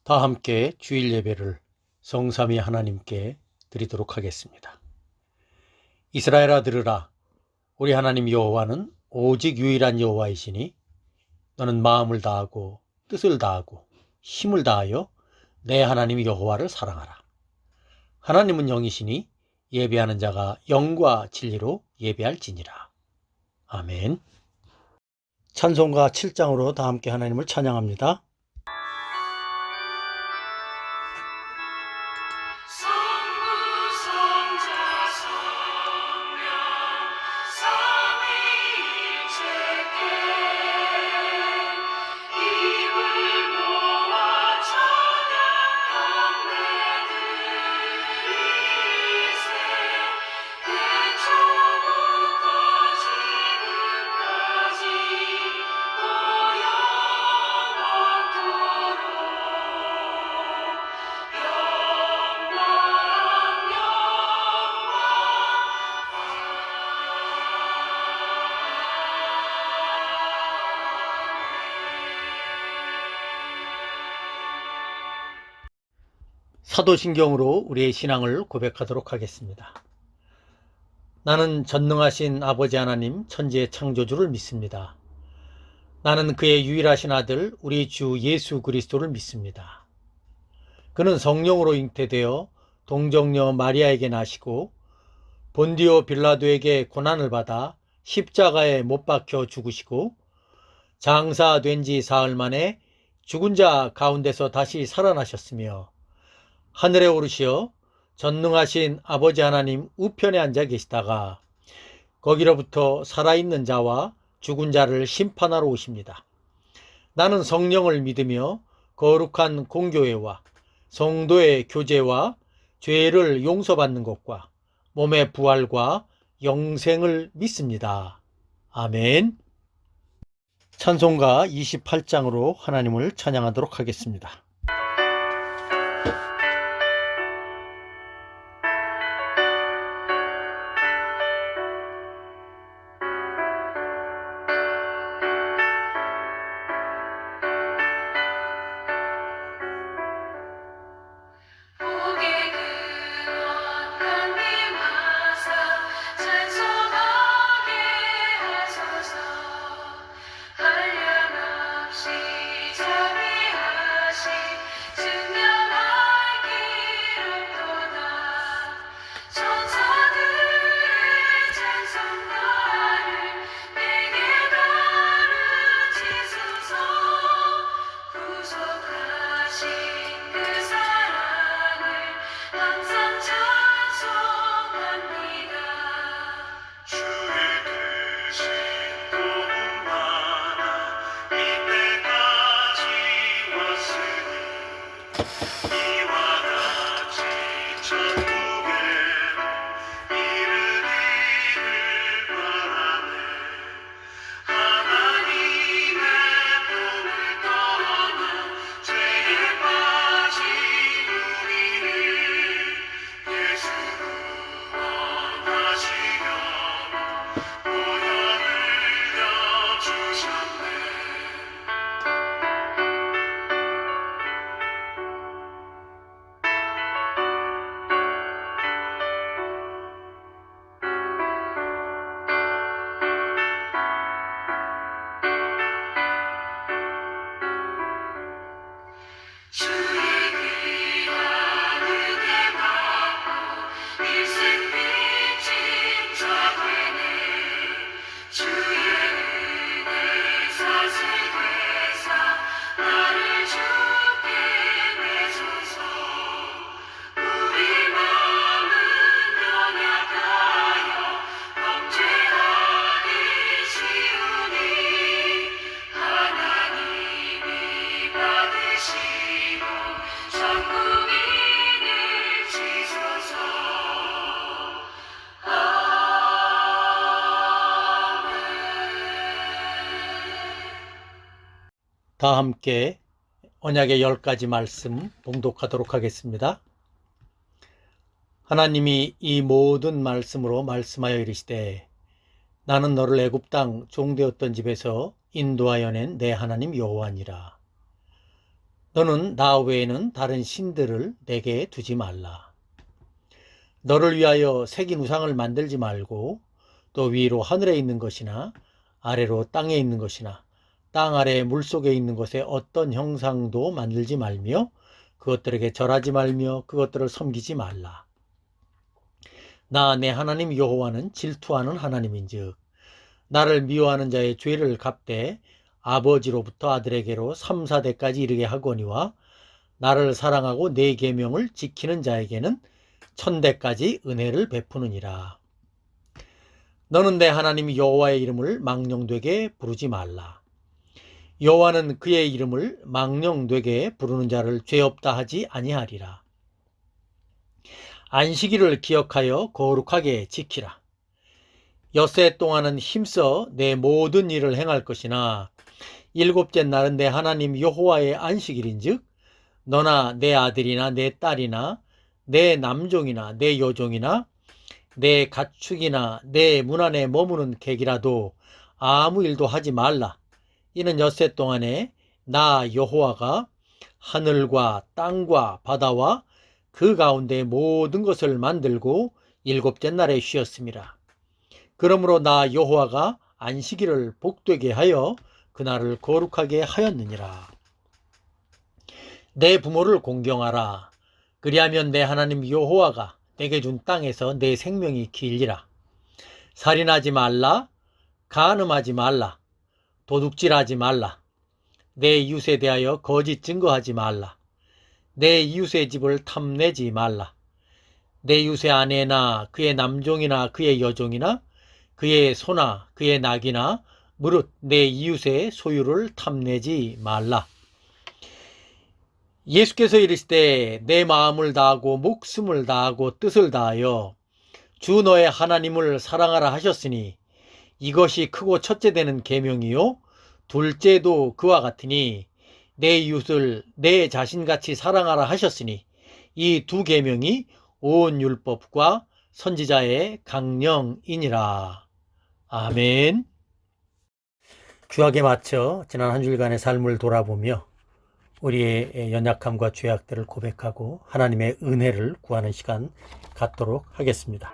다 함께 주일 예배를 성삼위 하나님께 드리도록 하겠습니다. 이스라엘아 들으라. 우리 하나님 여호와는 오직 유일한 여호와이시니 너는 마음을 다하고 뜻을 다하고 힘을 다하여 내 하나님 여호와를 사랑하라. 하나님은 영이시니 예배하는 자가 영과 진리로 예배할지니라. 아멘. 찬송가 7장으로 다 함께 하나님을 찬양합니다. 사도신경으로 우리의 신앙을 고백하도록 하겠습니다. 나는 전능하신 아버지 하나님 천지의 창조주를 믿습니다. 나는 그의 유일하신 아들 우리 주 예수 그리스도를 믿습니다. 그는 성령으로 잉태되어 동정녀 마리아에게 나시고 본디오 빌라도에게 고난을 받아 십자가에 못 박혀 죽으시고 장사된 지 사흘 만에 죽은 자 가운데서 다시 살아나셨으며 하늘에 오르시어 전능하신 아버지 하나님 우편에 앉아 계시다가 거기로부터 살아있는 자와 죽은 자를 심판하러 오십니다. 나는 성령을 믿으며 거룩한 공교회와 성도의 교제와 죄를 용서받는 것과 몸의 부활과 영생을 믿습니다. 아멘. 찬송가 28장으로 하나님을 찬양하도록 하겠습니다. 다 함께 언약의 10가지 말씀 봉독하도록 하겠습니다. 하나님이 이 모든 말씀으로 말씀하여 이르시되 나는 너를 애굽 땅 종되었던 집에서 인도하여 낸 내 하나님 여호와니라. 너는 나 외에는 다른 신들을 내게 두지 말라. 너를 위하여 새긴 우상을 만들지 말고 또 위로 하늘에 있는 것이나 아래로 땅에 있는 것이나 땅 아래 물속에 있는 것에 어떤 형상도 만들지 말며 그것들에게 절하지 말며 그것들을 섬기지 말라. 나 내 하나님 여호와는 질투하는 하나님인즉 나를 미워하는 자의 죄를 갚되 아버지로부터 아들에게로 3, 4대까지 이르게 하거니와 나를 사랑하고 내 계명을 지키는 자에게는 1000대까지 은혜를 베푸느니라. 너는 내 하나님 여호와의 이름을 망령되게 부르지 말라. 여호와는 그의 이름을 망령되게 부르는 자를 죄 없다 하지 아니하리라. 안식일을 기억하여 거룩하게 지키라. 엿새 동안은 힘써 내 모든 일을 행할 것이나 일곱째 날은 내 하나님 여호와의 안식일인즉 너나 내 아들이나 내 딸이나 내 남종이나 내 여종이나 내 가축이나 내 문 안에 머무는 객이라도 아무 일도 하지 말라. 이는 엿새 동안에 나 여호와가 하늘과 땅과 바다와 그 가운데 모든 것을 만들고 일곱째 날에 쉬었음이라. 그러므로 나 여호와가 안식일을 복되게 하여 그날을 거룩하게 하였느니라. 내 부모를 공경하라. 그리하면 내 하나님 여호와가 내게 준 땅에서 내 생명이 길리라. 살인하지 말라. 간음하지 말라. 도둑질하지 말라. 내 이웃에 대하여 거짓 증거하지 말라. 내 이웃의 집을 탐내지 말라. 내 이웃의 아내나 그의 남종이나 그의 여종이나 그의 소나 그의 낙이나 무릇 내 이웃의 소유를 탐내지 말라. 예수께서 이르시되 내 마음을 다하고 목숨을 다하고 뜻을 다하여 주 너의 하나님을 사랑하라 하셨으니 이것이 크고 첫째 되는 계명이요 둘째도 그와 같으니 내 이웃을 내 자신같이 사랑하라 하셨으니 이 두 계명이 온 율법과 선지자의 강령이니라. 아멘. 주약에 맞춰 지난 한 주일간의 삶을 돌아보며 우리의 연약함과 죄악들을 고백하고 하나님의 은혜를 구하는 시간 갖도록 하겠습니다.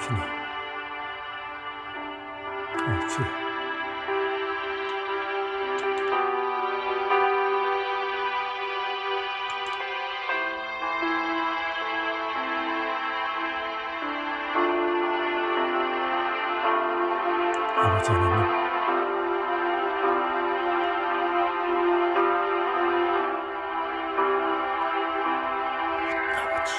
주님, 주님. 아버지 하나님, 아버지,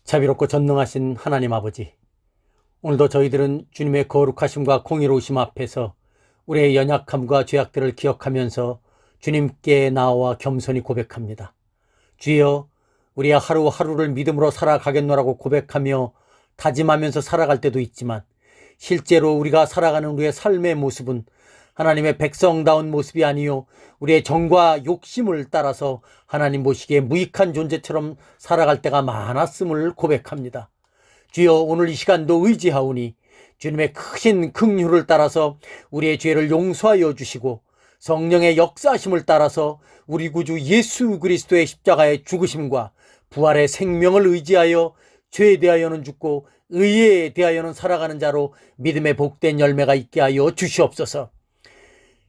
자비롭고 전능하신 하나님 아버지, 오늘도 저희들은 주님의 거룩하심과 공의로우심 앞에서 우리의 연약함과 죄악들을 기억하면서 주님께 나와 겸손히 고백합니다. 주여, 우리야 하루하루를 믿음으로 살아가겠노라고 고백하며 다짐하면서 살아갈 때도 있지만 실제로 우리가 살아가는 우리의 삶의 모습은 하나님의 백성다운 모습이 아니요 우리의 정과 욕심을 따라서 하나님 보시기에 무익한 존재처럼 살아갈 때가 많았음을 고백합니다. 주여, 오늘 이 시간도 의지하오니 주님의 크신 긍휼을 따라서 우리의 죄를 용서하여 주시고 성령의 역사하심을 따라서 우리 구주 예수 그리스도의 십자가의 죽으심과 부활의 생명을 의지하여 죄에 대하여는 죽고 의에 대하여는 살아가는 자로 믿음의 복된 열매가 있게 하여 주시옵소서.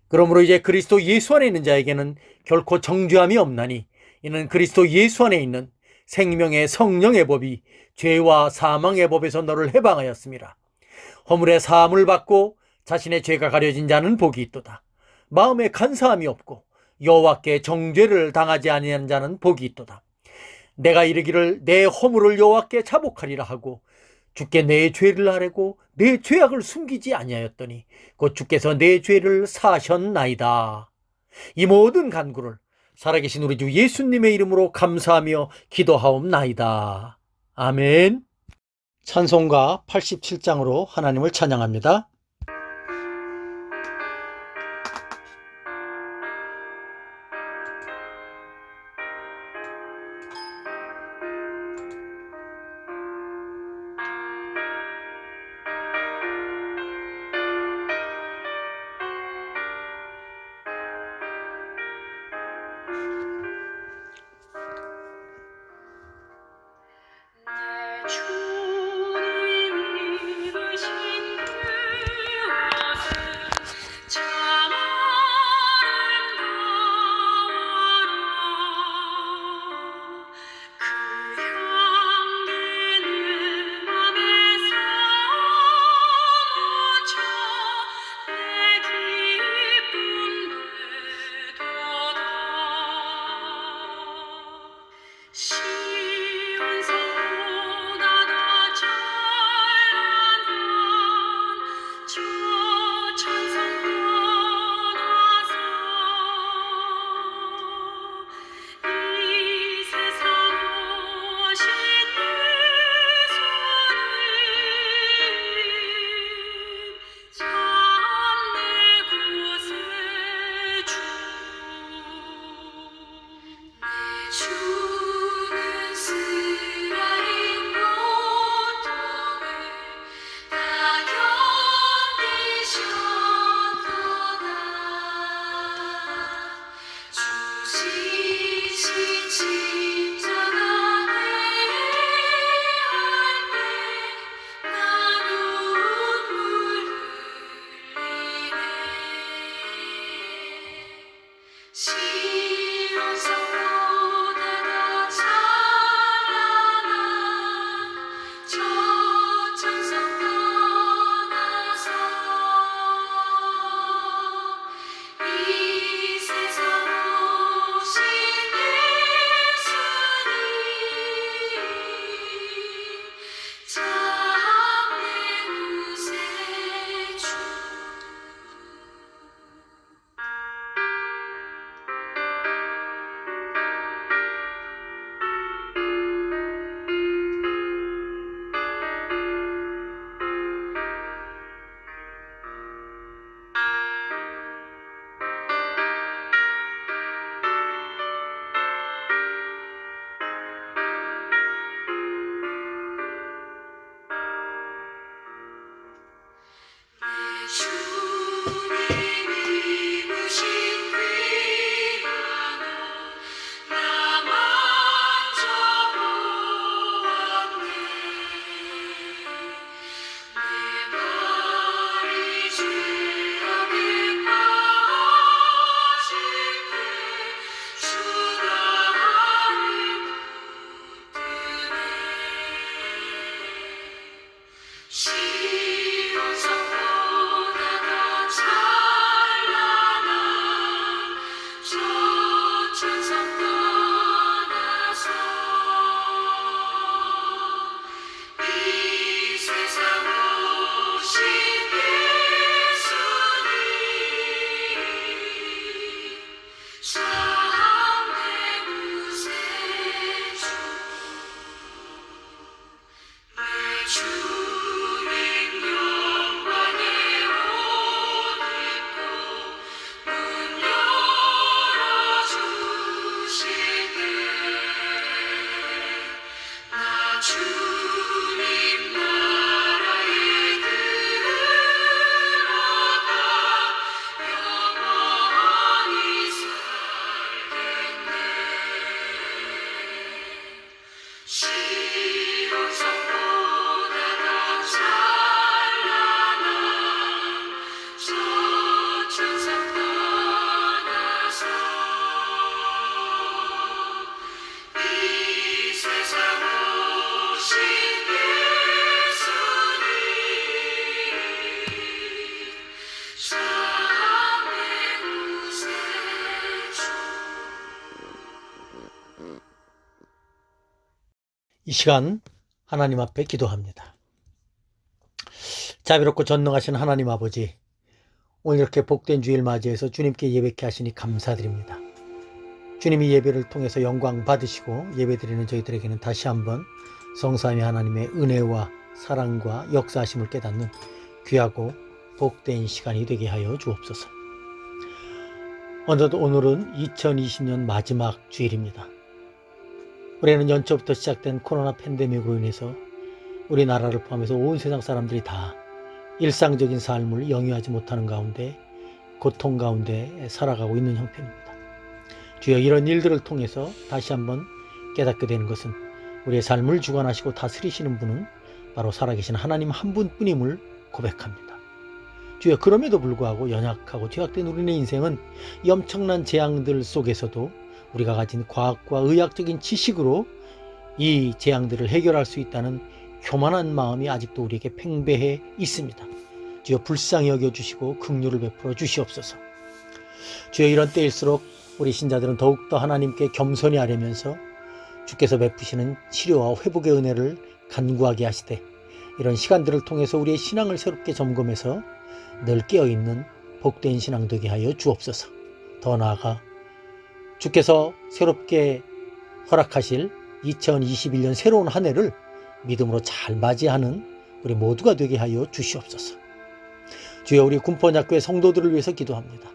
그러므로 이제 그리스도 예수 안에 있는 자에게는 결코 정죄함이 없나니 이는 그리스도 예수 안에 있는 생명의 성령의 법이 죄와 사망의 법에서 너를 해방하였습니다. 허물의 사함을 받고 자신의 죄가 가려진 자는 복이 있도다. 마음에 간사함이 없고 여호와께 정죄를 당하지 아니하는 자는 복이 있도다. 내가 이르기를 내 허물을 여호와께 자복하리라 하고 주께 내 죄를 아뢰고 내 죄악을 숨기지 아니하였더니 곧 주께서 내 죄를 사하셨나이다. 이 모든 간구를 살아계신 우리 주 예수님의 이름으로 감사하며 기도하옵나이다. 아멘. 찬송가 87장으로 하나님을 찬양합니다. 이 시간 하나님 앞에 기도합니다. 자비롭고 전능하신 하나님 아버지, 오늘 이렇게 복된 주일 맞이해서 주님께 예배케 하시니 감사드립니다. 주님이 예배를 통해서 영광 받으시고 예배드리는 저희들에게는 다시 한번 성삼위 하나님의 은혜와 사랑과 역사하심을 깨닫는 귀하고 복된 시간이 되게 하여 주옵소서. 어느덧 오늘은 2020년 마지막 주일입니다. 올해는 연초부터 시작된 코로나 팬데믹으로 인해서 우리나라를 포함해서 온 세상 사람들이 다 일상적인 삶을 영위하지 못하는 가운데 고통 가운데 살아가고 있는 형편입니다. 주여, 이런 일들을 통해서 다시 한번 깨닫게 되는 것은 우리의 삶을 주관하시고 다스리시는 분은 바로 살아계신 하나님 한 분뿐임을 고백합니다. 주여, 그럼에도 불구하고 연약하고 죄악된 우리의 인생은 이 엄청난 재앙들 속에서도 우리가 가진 과학과 의학적인 지식으로 이 재앙들을 해결할 수 있다는 교만한 마음이 아직도 우리에게 팽배해 있습니다. 주여, 불쌍히 여겨주시고 긍휼을 베풀어 주시옵소서. 주여, 이런 때일수록 우리 신자들은 더욱더 하나님께 겸손히 아뢰면서 주께서 베푸시는 치료와 회복의 은혜를 간구하게 하시되, 이런 시간들을 통해서 우리의 신앙을 새롭게 점검해서 늘 깨어있는 복된 신앙 되게 하여 주옵소서. 더 나아가 주께서 새롭게 허락하실 2021년 새로운 한 해를 믿음으로 잘 맞이하는 우리 모두가 되게 하여 주시옵소서. 주여, 우리 군포약교회 성도들을 위해서 기도합니다.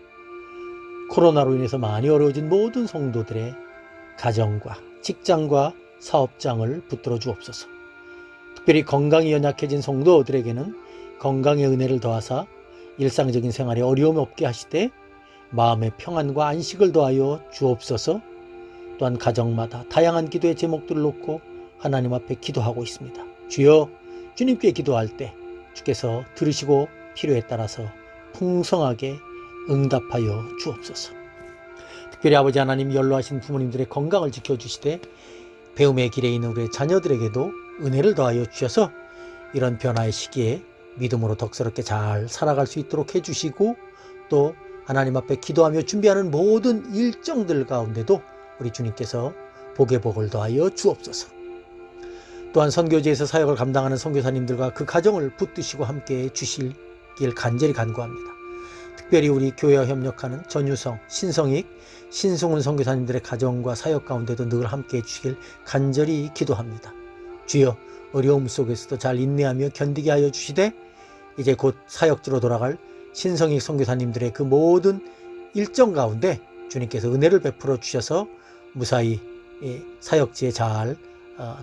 코로나로 인해서 많이 어려워진 모든 성도들의 가정과 직장과 사업장을 붙들어 주옵소서. 특별히 건강이 연약해진 성도들에게는 건강의 은혜를 더하사 일상적인 생활에 어려움 없게 하시되 마음의 평안과 안식을 더하여 주옵소서. 또한 가정마다 다양한 기도의 제목들을 놓고 하나님 앞에 기도하고 있습니다. 주여, 주님께 기도할 때 주께서 들으시고 필요에 따라서 풍성하게 응답하여 주옵소서. 특별히 아버지 하나님, 연로하신 부모님들의 건강을 지켜주시되 배움의 길에 있는 우리의 자녀들에게도 은혜를 더하여 주셔서 이런 변화의 시기에 믿음으로 덕스럽게 잘 살아갈 수 있도록 해주시고, 또 하나님 앞에 기도하며 준비하는 모든 일정들 가운데도 우리 주님께서 복의 복을 더하여 주옵소서. 또한 선교지에서 사역을 감당하는 선교사님들과 그 가정을 붙드시고 함께해 주실 길 간절히 간구합니다. 특별히 우리 교회와 협력하는 전유성, 신성익, 신승훈 선교사님들의 가정과 사역 가운데도 늘 함께해 주시길 간절히 기도합니다. 주여, 어려움 속에서도 잘 인내하며 견디게 하여 주시되 이제 곧 사역지로 돌아갈 신성익 선교사님들의 그 모든 일정 가운데 주님께서 은혜를 베풀어 주셔서 무사히 사역지에 잘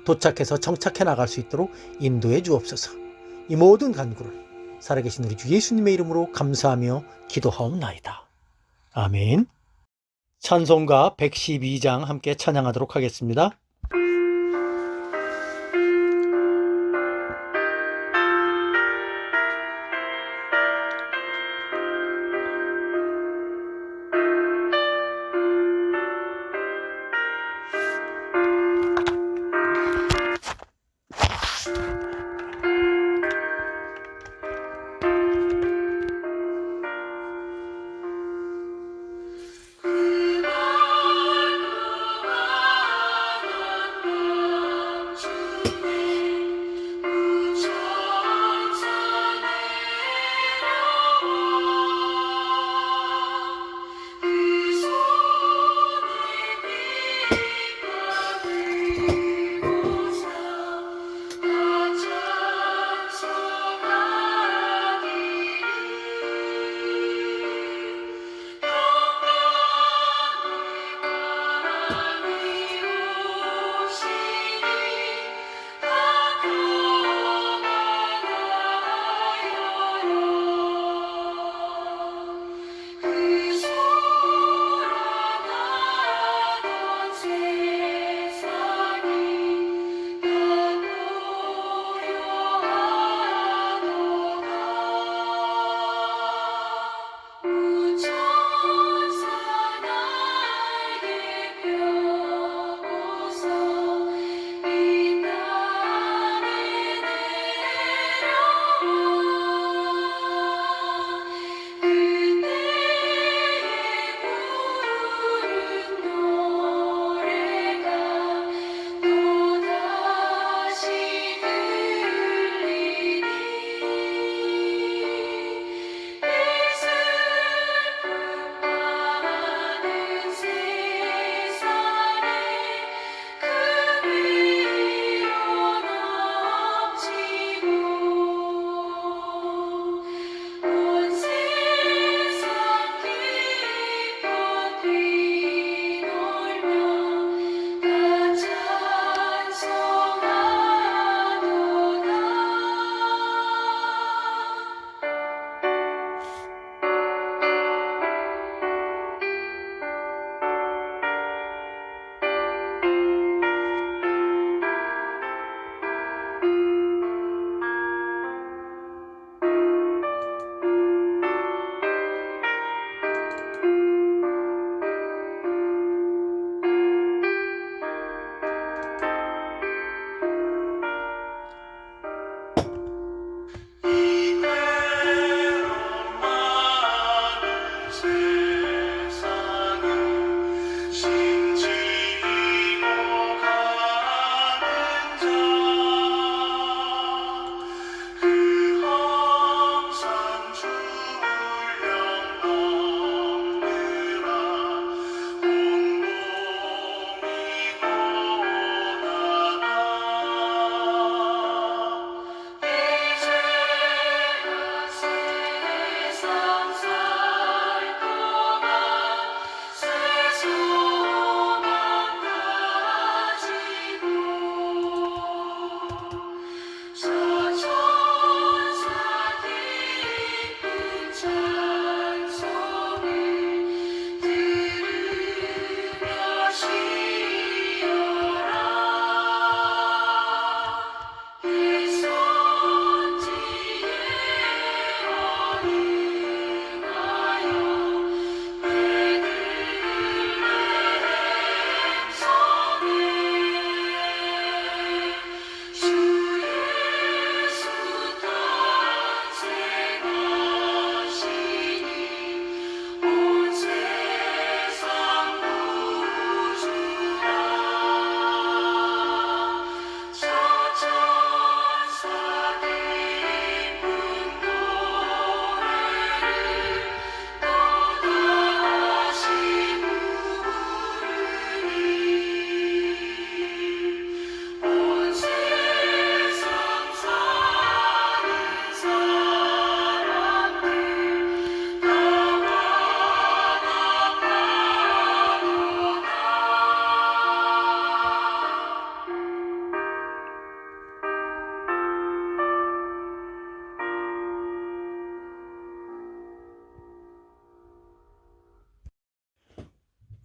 도착해서 정착해 나갈 수 있도록 인도해 주옵소서. 이 모든 간구를 살아계신 우리 주 예수님의 이름으로 감사하며 기도하옵나이다. 아멘. 찬송가 112장 함께 찬양하도록 하겠습니다.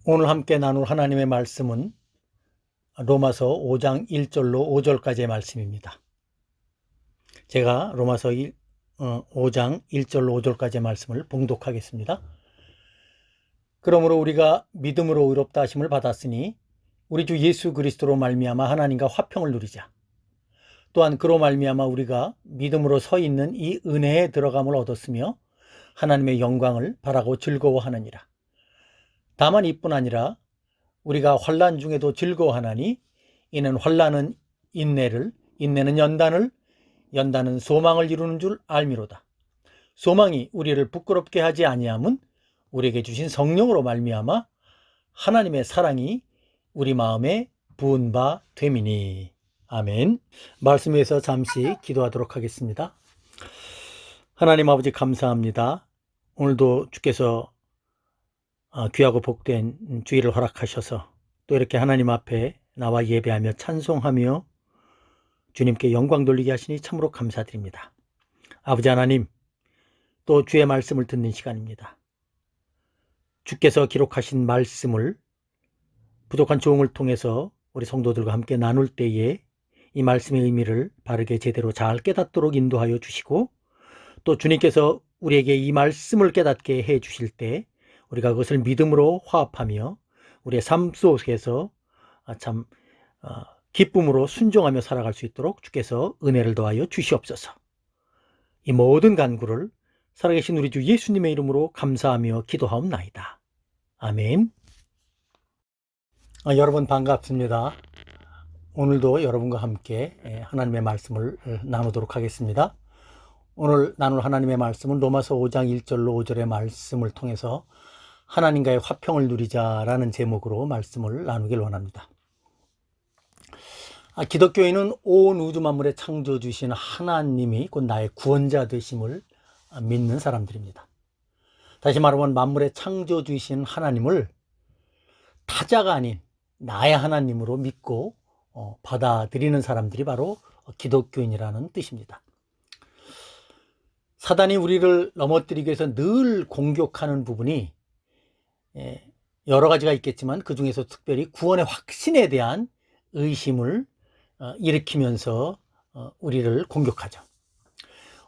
오늘 함께 나눌 하나님의 말씀은 로마서 5장 1절로 5절까지의 말씀입니다. 제가 로마서 5장 1절로 5절까지의 말씀을 봉독하겠습니다. 그러므로 우리가 믿음으로 의롭다 하심을 받았으니 우리 주 예수 그리스도로 말미암아 하나님과 화평을 누리자. 또한 그로 말미암아 우리가 믿음으로 서 있는 이 은혜에 들어감을 얻었으며 하나님의 영광을 바라고 즐거워하느니라. 다만 이뿐 아니라 우리가 환난 중에도 즐거워하나니 이는 환난은 인내를, 인내는 연단을, 연단은 소망을 이루는 줄 알미로다. 소망이 우리를 부끄럽게 하지 아니함은 우리에게 주신 성령으로 말미암아 하나님의 사랑이 우리 마음에 부은 바 됨이니. 아멘. 말씀에서 잠시 기도하도록 하겠습니다. 하나님 아버지 감사합니다. 오늘도 주께서 귀하고 복된 주일을 허락하셔서 또 이렇게 하나님 앞에 나와 예배하며 찬송하며 주님께 영광 돌리게 하시니 참으로 감사드립니다. 아버지 하나님, 또 주의 말씀을 듣는 시간입니다. 주께서 기록하신 말씀을 부족한 조응을 통해서 우리 성도들과 함께 나눌 때에 이 말씀의 의미를 바르게 제대로 잘 깨닫도록 인도하여 주시고, 또 주님께서 우리에게 이 말씀을 깨닫게 해 주실 때 우리가 그것을 믿음으로 화합하며 우리의 삶 속에서 참 기쁨으로 순종하며 살아갈 수 있도록 주께서 은혜를 더하여 주시옵소서. 이 모든 간구를 살아계신 우리 주 예수님의 이름으로 감사하며 기도하옵나이다. 아멘. 여러분 반갑습니다. 오늘도 여러분과 함께 하나님의 말씀을 나누도록 하겠습니다. 오늘 나눌 하나님의 말씀은 로마서 5장 1절로 5절의 말씀을 통해서 하나님과의 화평을 누리자라는 제목으로 말씀을 나누길 원합니다. 기독교인은 온 우주 만물의 창조주신 하나님이 곧 나의 구원자 되심을 믿는 사람들입니다. 다시 말하면 만물의 창조주신 하나님을 타자가 아닌 나의 하나님으로 믿고 받아들이는 사람들이 바로 기독교인이라는 뜻입니다. 사단이 우리를 넘어뜨리기 위해서 늘 공격하는 부분이 여러 가지가 있겠지만 그 중에서 특별히 구원의 확신에 대한 의심을 일으키면서 우리를 공격하죠.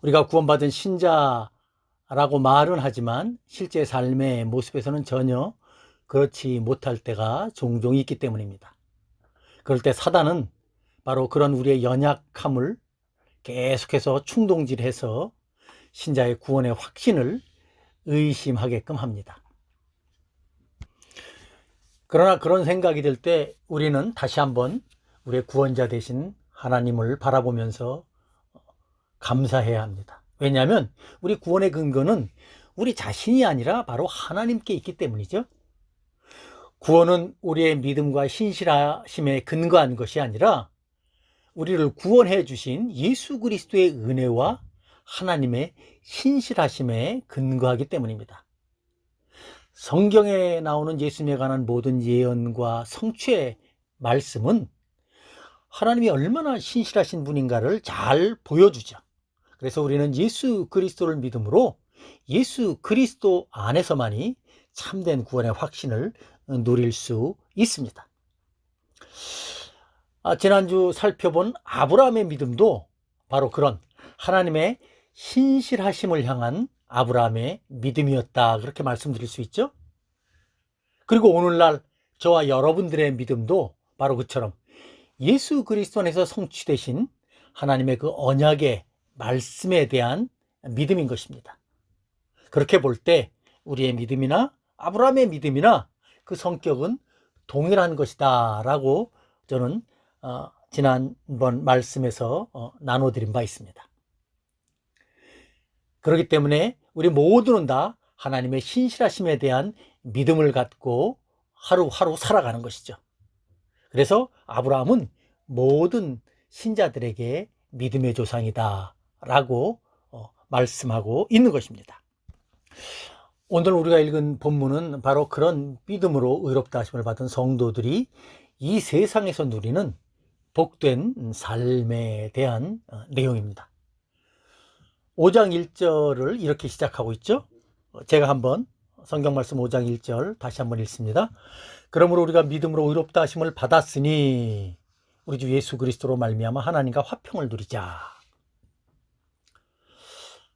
우리가 구원받은 신자라고 말은 하지만 실제 삶의 모습에서는 전혀 그렇지 못할 때가 종종 있기 때문입니다. 그럴 때 사단은 바로 그런 우리의 연약함을 계속해서 충동질해서 신자의 구원의 확신을 의심하게끔 합니다. 그러나 그런 생각이 들 때 우리는 다시 한번 우리의 구원자 되신 하나님을 바라보면서 감사해야 합니다. 왜냐하면 우리 구원의 근거는 우리 자신이 아니라 바로 하나님께 있기 때문이죠. 구원은 우리의 믿음과 신실하심에 근거한 것이 아니라 우리를 구원해 주신 예수 그리스도의 은혜와 하나님의 신실하심에 근거하기 때문입니다. 성경에 나오는 예수님에 관한 모든 예언과 성취의 말씀은 하나님이 얼마나 신실하신 분인가를 잘 보여주죠. 그래서 우리는 예수 그리스도를 믿음으로 예수 그리스도 안에서만이 참된 구원의 확신을 누릴 수 있습니다. 지난주 살펴본 아브라함의 믿음도 바로 그런 하나님의 신실하심을 향한 아브라함의 믿음이었다, 그렇게 말씀드릴 수 있죠. 그리고 오늘날 저와 여러분들의 믿음도 바로 그처럼 예수 그리스도 안에서 성취되신 하나님의 그 언약의 말씀에 대한 믿음인 것입니다. 그렇게 볼 때 우리의 믿음이나 아브라함의 믿음이나 그 성격은 동일한 것이다 라고 저는 지난번 말씀에서 나눠드린 바 있습니다. 그렇기 때문에 우리 모두는 다 하나님의 신실하심에 대한 믿음을 갖고 하루하루 살아가는 것이죠. 그래서 아브라함은 모든 신자들에게 믿음의 조상이다 라고 말씀하고 있는 것입니다. 오늘 우리가 읽은 본문은 바로 그런 믿음으로 의롭다 하심을 받은 성도들이 이 세상에서 누리는 복된 삶에 대한 내용입니다. 5장 1절을 이렇게 시작하고 있죠. 제가 한번 성경 말씀 5장 1절 다시 한번 읽습니다. 그러므로 우리가 믿음으로 의롭다 하심을 받았으니 우리 주 예수 그리스도로 말미암아 하나님과 화평을 누리자.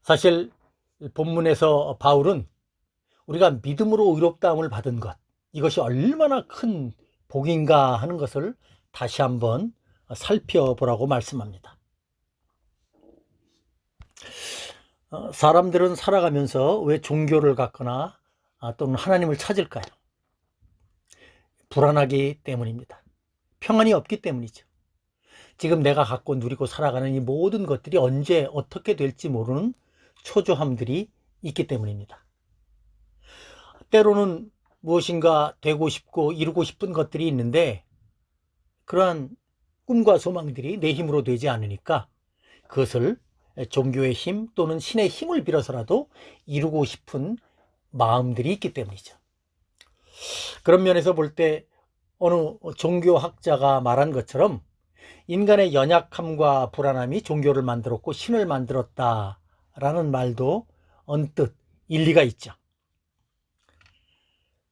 사실 본문에서 바울은 우리가 믿음으로 의롭다함을 받은 것, 이것이 얼마나 큰 복인가 하는 것을 다시 한번 살펴보라고 말씀합니다. 사람들은 살아가면서 왜 종교를 갖거나 또는 하나님을 찾을까요? 불안하기 때문입니다. 평안이 없기 때문이죠. 지금 내가 갖고 누리고 살아가는 이 모든 것들이 언제 어떻게 될지 모르는 초조함들이 있기 때문입니다. 때로는 무엇인가 되고 싶고 이루고 싶은 것들이 있는데 그러한 꿈과 소망들이 내 힘으로 되지 않으니까 그것을 종교의 힘 또는 신의 힘을 빌어서라도 이루고 싶은 마음들이 있기 때문이죠. 그런 면에서 볼 때 어느 종교학자가 말한 것처럼 인간의 연약함과 불안함이 종교를 만들었고 신을 만들었다라는 말도 언뜻 일리가 있죠.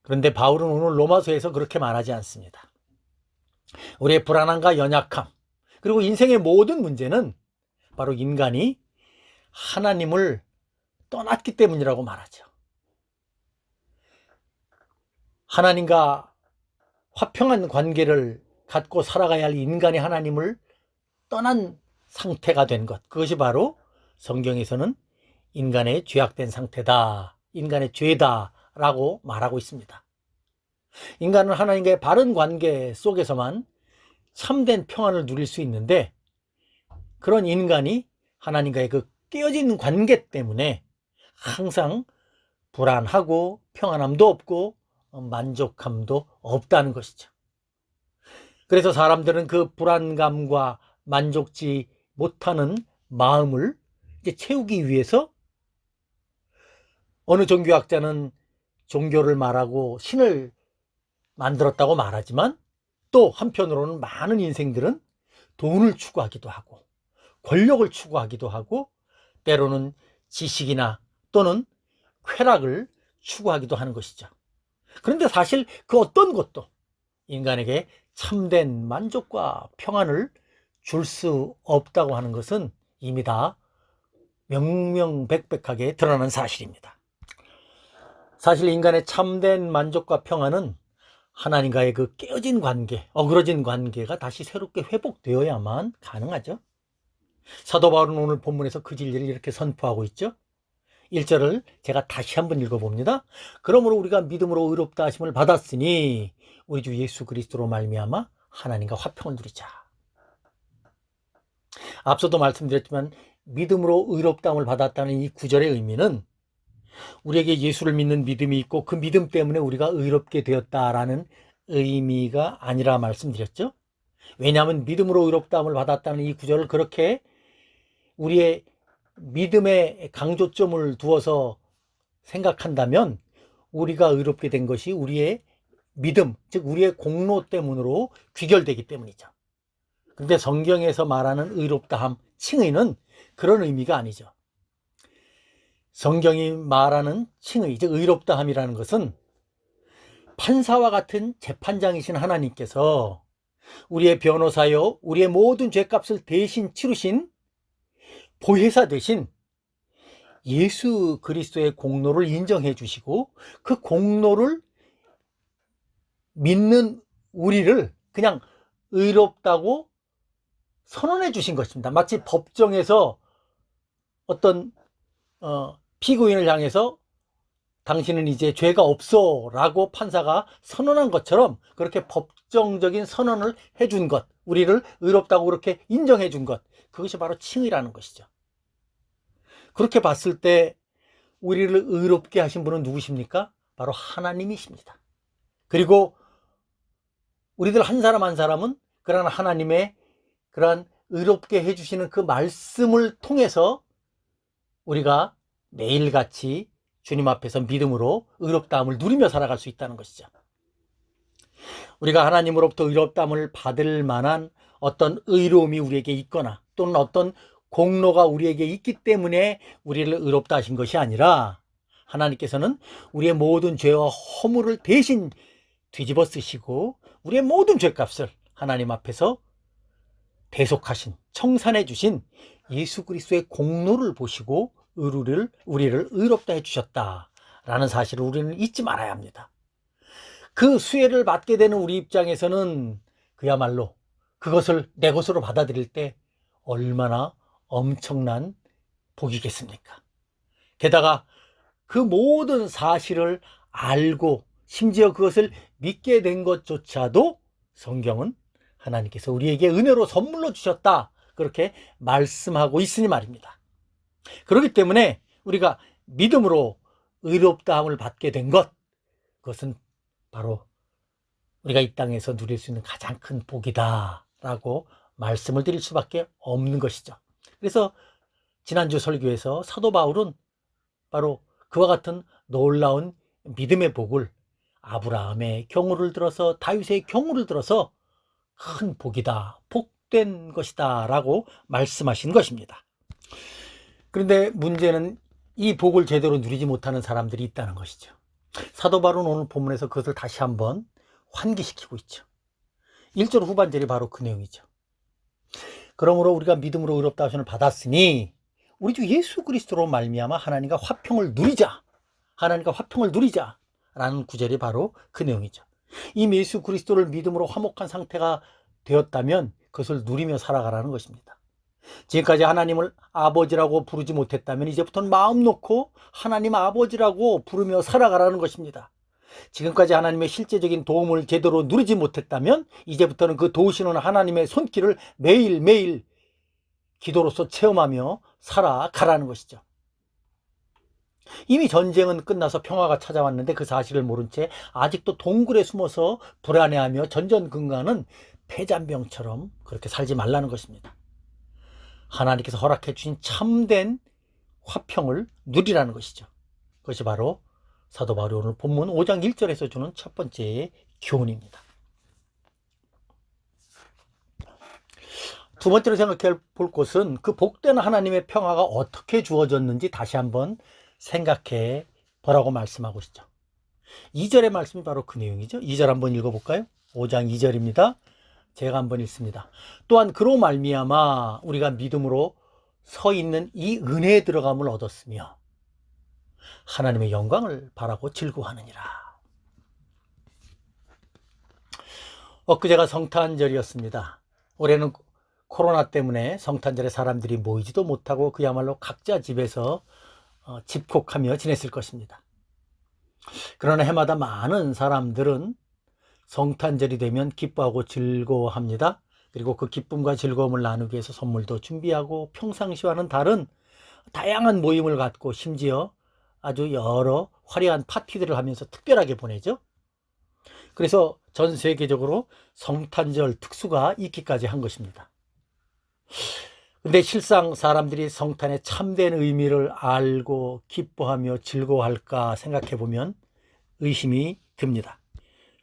그런데 바울은 오늘 로마서에서 그렇게 말하지 않습니다. 우리의 불안함과 연약함, 그리고 인생의 모든 문제는 바로 인간이 하나님을 떠났기 때문이라고 말하죠. 하나님과 화평한 관계를 갖고 살아가야 할 인간이 하나님을 떠난 상태가 된 것, 그것이 바로 성경에서는 인간의 죄악된 상태다, 인간의 죄다 라고 말하고 있습니다. 인간은 하나님과의 바른 관계 속에서만 참된 평안을 누릴 수 있는데 그런 인간이 하나님과의 그 깨어진 관계 때문에 항상 불안하고 평안함도 없고 만족함도 없다는 것이죠. 그래서 사람들은 그 불안감과 만족지 못하는 마음을 이제 채우기 위해서 어느 종교학자는 종교를 말하고 신을 만들었다고 말하지만 또 한편으로는 많은 인생들은 돈을 추구하기도 하고 권력을 추구하기도 하고 때로는 지식이나 또는 쾌락을 추구하기도 하는 것이죠. 그런데 사실 그 어떤 것도 인간에게 참된 만족과 평안을 줄 수 없다고 하는 것은 이미 다 명명백백하게 드러난 사실입니다. 사실 인간의 참된 만족과 평안은 하나님과의 그 깨어진 관계, 어그러진 관계가 다시 새롭게 회복되어야만 가능하죠. 사도 바울은 오늘 본문에서 그 진리를 이렇게 선포하고 있죠. 1절을 제가 다시 한번 읽어봅니다. 그러므로 우리가 믿음으로 의롭다 하심을 받았으니 우리 주 예수 그리스도로 말미암아 하나님과 화평을 누리자. 앞서도 말씀드렸지만 믿음으로 의롭다함을 받았다는 이 구절의 의미는 우리에게 예수를 믿는 믿음이 있고 그 믿음 때문에 우리가 의롭게 되었다라는 의미가 아니라 말씀드렸죠. 왜냐하면 믿음으로 의롭다함을 받았다는 이 구절을 그렇게 우리의 믿음의 강조점을 두어서 생각한다면 우리가 의롭게 된 것이 우리의 믿음, 즉 우리의 공로 때문으로 귀결되기 때문이죠. 근데 성경에서 말하는 의롭다함, 칭의는 그런 의미가 아니죠. 성경이 말하는 칭의, 즉 의롭다함이라는 것은 판사와 같은 재판장이신 하나님께서 우리의 변호사요, 우리의 모든 죄값을 대신 치르신 보혜사 대신 예수 그리스도의 공로를 인정해 주시고 그 공로를 믿는 우리를 그냥 의롭다고 선언해 주신 것입니다. 마치 법정에서 어떤 피고인을 향해서 당신은 이제 죄가 없어 라고 판사가 선언한 것처럼 그렇게 법정적인 선언을 해준 것, 우리를 의롭다고 그렇게 인정해 준 것, 그것이 바로 칭의라는 것이죠. 그렇게 봤을 때 우리를 의롭게 하신 분은 누구십니까? 바로 하나님이십니다. 그리고 우리들 한 사람 한 사람은 그러한 하나님의 그러한 의롭게 해주시는 그 말씀을 통해서 우리가 매일같이 주님 앞에서 믿음으로 의롭다함을 누리며 살아갈 수 있다는 것이죠. 우리가 하나님으로부터 의롭다함을 받을 만한 어떤 의로움이 우리에게 있거나 또는 어떤 공로가 우리에게 있기 때문에 우리를 의롭다 하신 것이 아니라 하나님께서는 우리의 모든 죄와 허물을 대신 뒤집어 쓰시고 우리의 모든 죄값을 하나님 앞에서 대속하신, 청산해 주신 예수 그리스도의 공로를 보시고 우리를 의롭다 해주셨다라는 사실을 우리는 잊지 말아야 합니다. 그 수혜를 받게 되는 우리 입장에서는 그야말로 그것을 내 것으로 받아들일 때 얼마나 엄청난 복이겠습니까? 게다가 그 모든 사실을 알고 심지어 그것을 믿게 된 것조차도 성경은 하나님께서 우리에게 은혜로 선물로 주셨다, 그렇게 말씀하고 있으니 말입니다. 그렇기 때문에 우리가 믿음으로 의롭다함을 받게 된 것, 그것은 바로 우리가 이 땅에서 누릴 수 있는 가장 큰 복이다 라고 말씀을 드릴 수밖에 없는 것이죠. 그래서 지난주 설교에서 사도 바울은 바로 그와 같은 놀라운 믿음의 복을 아브라함의 경우를 들어서, 다윗의 경우를 들어서 큰 복이다, 복된 것이다 라고 말씀하신 것입니다. 그런데 문제는 이 복을 제대로 누리지 못하는 사람들이 있다는 것이죠. 사도 바울은 오늘 본문에서 그것을 다시 한번 환기시키고 있죠. 1절 후반절이 바로 그 내용이죠. 그러므로 우리가 믿음으로 의롭다 하심을 받았으니 우리 주 예수 그리스도로 말미암아 하나님과 화평을 누리자, 하나님과 화평을 누리자 라는 구절이 바로 그 내용이죠. 이 예수 그리스도를 믿음으로 화목한 상태가 되었다면 그것을 누리며 살아가라는 것입니다. 지금까지 하나님을 아버지라고 부르지 못했다면 이제부터는 마음 놓고 하나님 아버지라고 부르며 살아가라는 것입니다. 지금까지 하나님의 실제적인 도움을 제대로 누리지 못했다면 이제부터는 그 도우시는 하나님의 손길을 매일매일 기도로서 체험하며 살아가라는 것이죠. 이미 전쟁은 끝나서 평화가 찾아왔는데 그 사실을 모른 채 아직도 동굴에 숨어서 불안해하며 전전긍긍하는 폐잔병처럼 그렇게 살지 말라는 것입니다. 하나님께서 허락해 주신 참된 화평을 누리라는 것이죠. 그것이 바로 사도 바울이 오늘 본문 5장 1절에서 주는 첫 번째 교훈입니다. 두 번째로 생각해 볼 것은 그 복된 하나님의 평화가 어떻게 주어졌는지 다시 한번 생각해 보라고 말씀하고 있죠. 2절의 말씀이 바로 그 내용이죠. 2절 한번 읽어볼까요? 5장 2절입니다. 제가 한번 읽습니다. 또한 그로 말미암아 우리가 믿음으로 서 있는 이 은혜에 들어감을 얻었으며 하나님의 영광을 바라고 즐거워하느니라. 엊그제가 성탄절이었습니다. 올해는 코로나 때문에 성탄절에 사람들이 모이지도 못하고 그야말로 각자 집에서 집콕하며 지냈을 것입니다. 그러나 해마다 많은 사람들은 성탄절이 되면 기뻐하고 즐거워합니다. 그리고 그 기쁨과 즐거움을 나누기 위해서 선물도 준비하고 평상시와는 다른 다양한 모임을 갖고 심지어 아주 여러 화려한 파티들을 하면서 특별하게 보내죠. 그래서 전 세계적으로 성탄절 특수가 있기까지 한 것입니다. 근데 실상 사람들이 성탄의 참된 의미를 알고 기뻐하며 즐거워할까 생각해 보면 의심이 듭니다.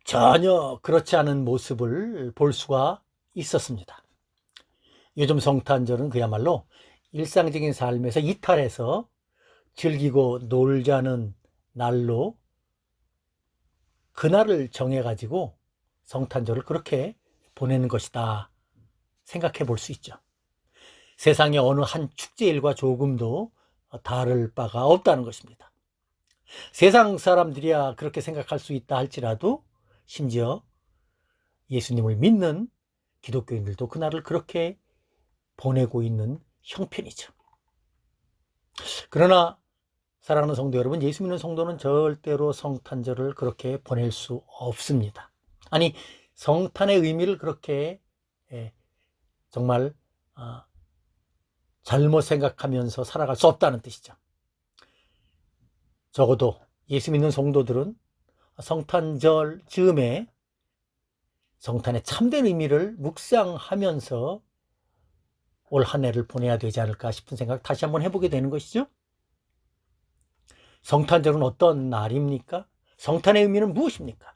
전혀 그렇지 않은 모습을 볼 수가 있었습니다. 요즘 성탄절은 그야말로 일상적인 삶에서 이탈해서 즐기고 놀자는 날로 그날을 정해가지고 성탄절을 그렇게 보내는 것이다 생각해 볼 수 있죠. 세상의 어느 한 축제일과 조금도 다를 바가 없다는 것입니다. 세상 사람들이야 그렇게 생각할 수 있다 할지라도 심지어 예수님을 믿는 기독교인들도 그날을 그렇게 보내고 있는 형편이죠. 그러나 사랑하는 성도 여러분, 예수 믿는 성도는 절대로 성탄절을 그렇게 보낼 수 없습니다. 아니, 성탄의 의미를 그렇게 정말 잘못 생각하면서 살아갈 수 없다는 뜻이죠. 적어도 예수 믿는 성도들은 성탄절 즈음에 성탄의 참된 의미를 묵상하면서 올 한 해를 보내야 되지 않을까 싶은 생각 다시 한번 해보게 되는 것이죠. 성탄절은 어떤 날입니까? 성탄의 의미는 무엇입니까?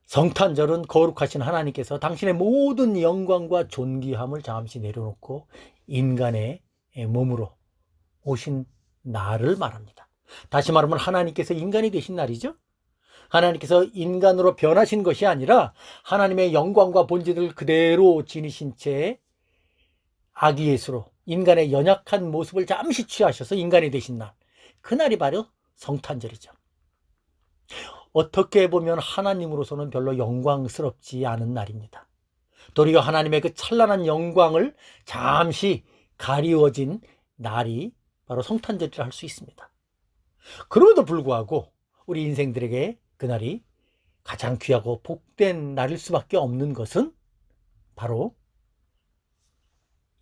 성탄절은 거룩하신 하나님께서 당신의 모든 영광과 존귀함을 잠시 내려놓고 인간의 몸으로 오신 날을 말합니다. 다시 말하면 하나님께서 인간이 되신 날이죠. 하나님께서 인간으로 변하신 것이 아니라 하나님의 영광과 본질을 그대로 지니신 채 아기 예수로 인간의 연약한 모습을 잠시 취하셔서 인간이 되신 날, 그날이 바로 성탄절이죠. 어떻게 보면 하나님으로서는 별로 영광스럽지 않은 날입니다. 도리어 하나님의 그 찬란한 영광을 잠시 가리워진 날이 바로 성탄절이라 할 수 있습니다. 그럼에도 불구하고 우리 인생들에게 그날이 가장 귀하고 복된 날일 수밖에 없는 것은 바로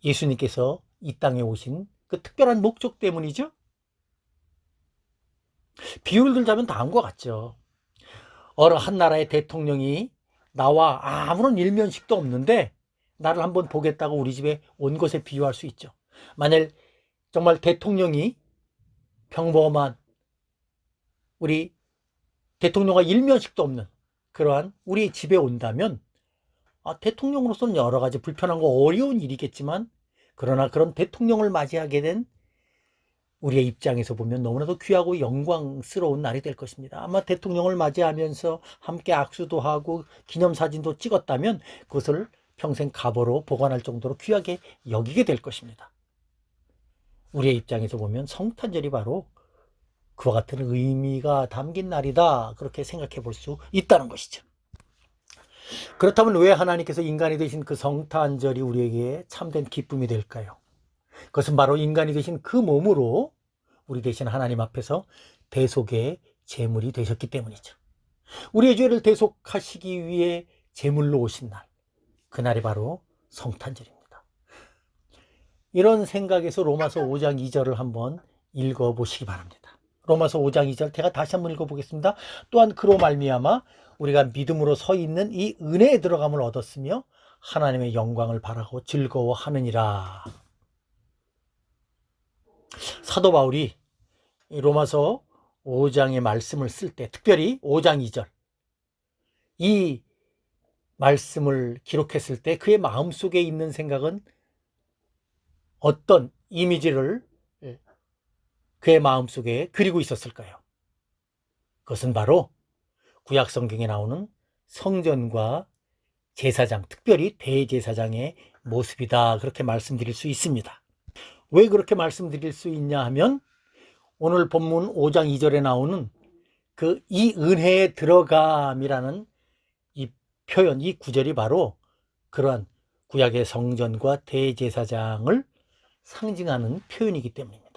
예수님께서 이 땅에 오신 그 특별한 목적 때문이죠. 비유를 들자면 다음과 같죠. 어느 한 나라의 대통령이 나와 아무런 일면식도 없는데 나를 한번 보겠다고 우리 집에 온 것에 비유할 수 있죠. 만일 정말 대통령이 평범한 우리 대통령과 일면식도 없는 그러한 우리 집에 온다면 대통령으로서는 여러 가지 불편한 거 어려운 일이겠지만 그러나 그런 대통령을 맞이하게 된 우리의 입장에서 보면 너무나도 귀하고 영광스러운 날이 될 것입니다. 아마 대통령을 맞이하면서 함께 악수도 하고 기념사진도 찍었다면 그것을 평생 갑오로 보관할 정도로 귀하게 여기게 될 것입니다. 우리의 입장에서 보면 성탄절이 바로 그와 같은 의미가 담긴 날이다, 그렇게 생각해 볼 수 있다는 것이죠. 그렇다면 왜 하나님께서 인간이 되신 그 성탄절이 우리에게 참된 기쁨이 될까요? 그것은 바로 인간이 되신 그 몸으로 우리 대신 하나님 앞에서 대속의 제물이 되셨기 때문이죠. 우리의 죄를 대속하시기 위해 제물로 오신 날, 그날이 바로 성탄절입니다. 이런 생각에서 로마서 5장 2절을 한번 읽어보시기 바랍니다. 로마서 5장 2절 제가 다시 한번 읽어보겠습니다. 또한 그로 말미암아 우리가 믿음으로 서 있는 이 은혜에 들어감을 얻었으며 하나님의 영광을 바라고 즐거워하느니라. 사도 바울이 로마서 5장의 말씀을 쓸 때 특별히 5장 2절 이 말씀을 기록했을 때 그의 마음속에 있는 생각은 어떤 이미지를 그의 마음속에 그리고 있었을까요? 그것은 바로 구약 성경에 나오는 성전과 제사장, 특별히 대제사장의 모습이다, 그렇게 말씀드릴 수 있습니다. 왜 그렇게 말씀드릴 수 있냐 하면 오늘 본문 5장 2절에 나오는 그 이 은혜에 들어감이라는 이 표현, 이 구절이 바로 그러한 구약의 성전과 대제사장을 상징하는 표현이기 때문입니다.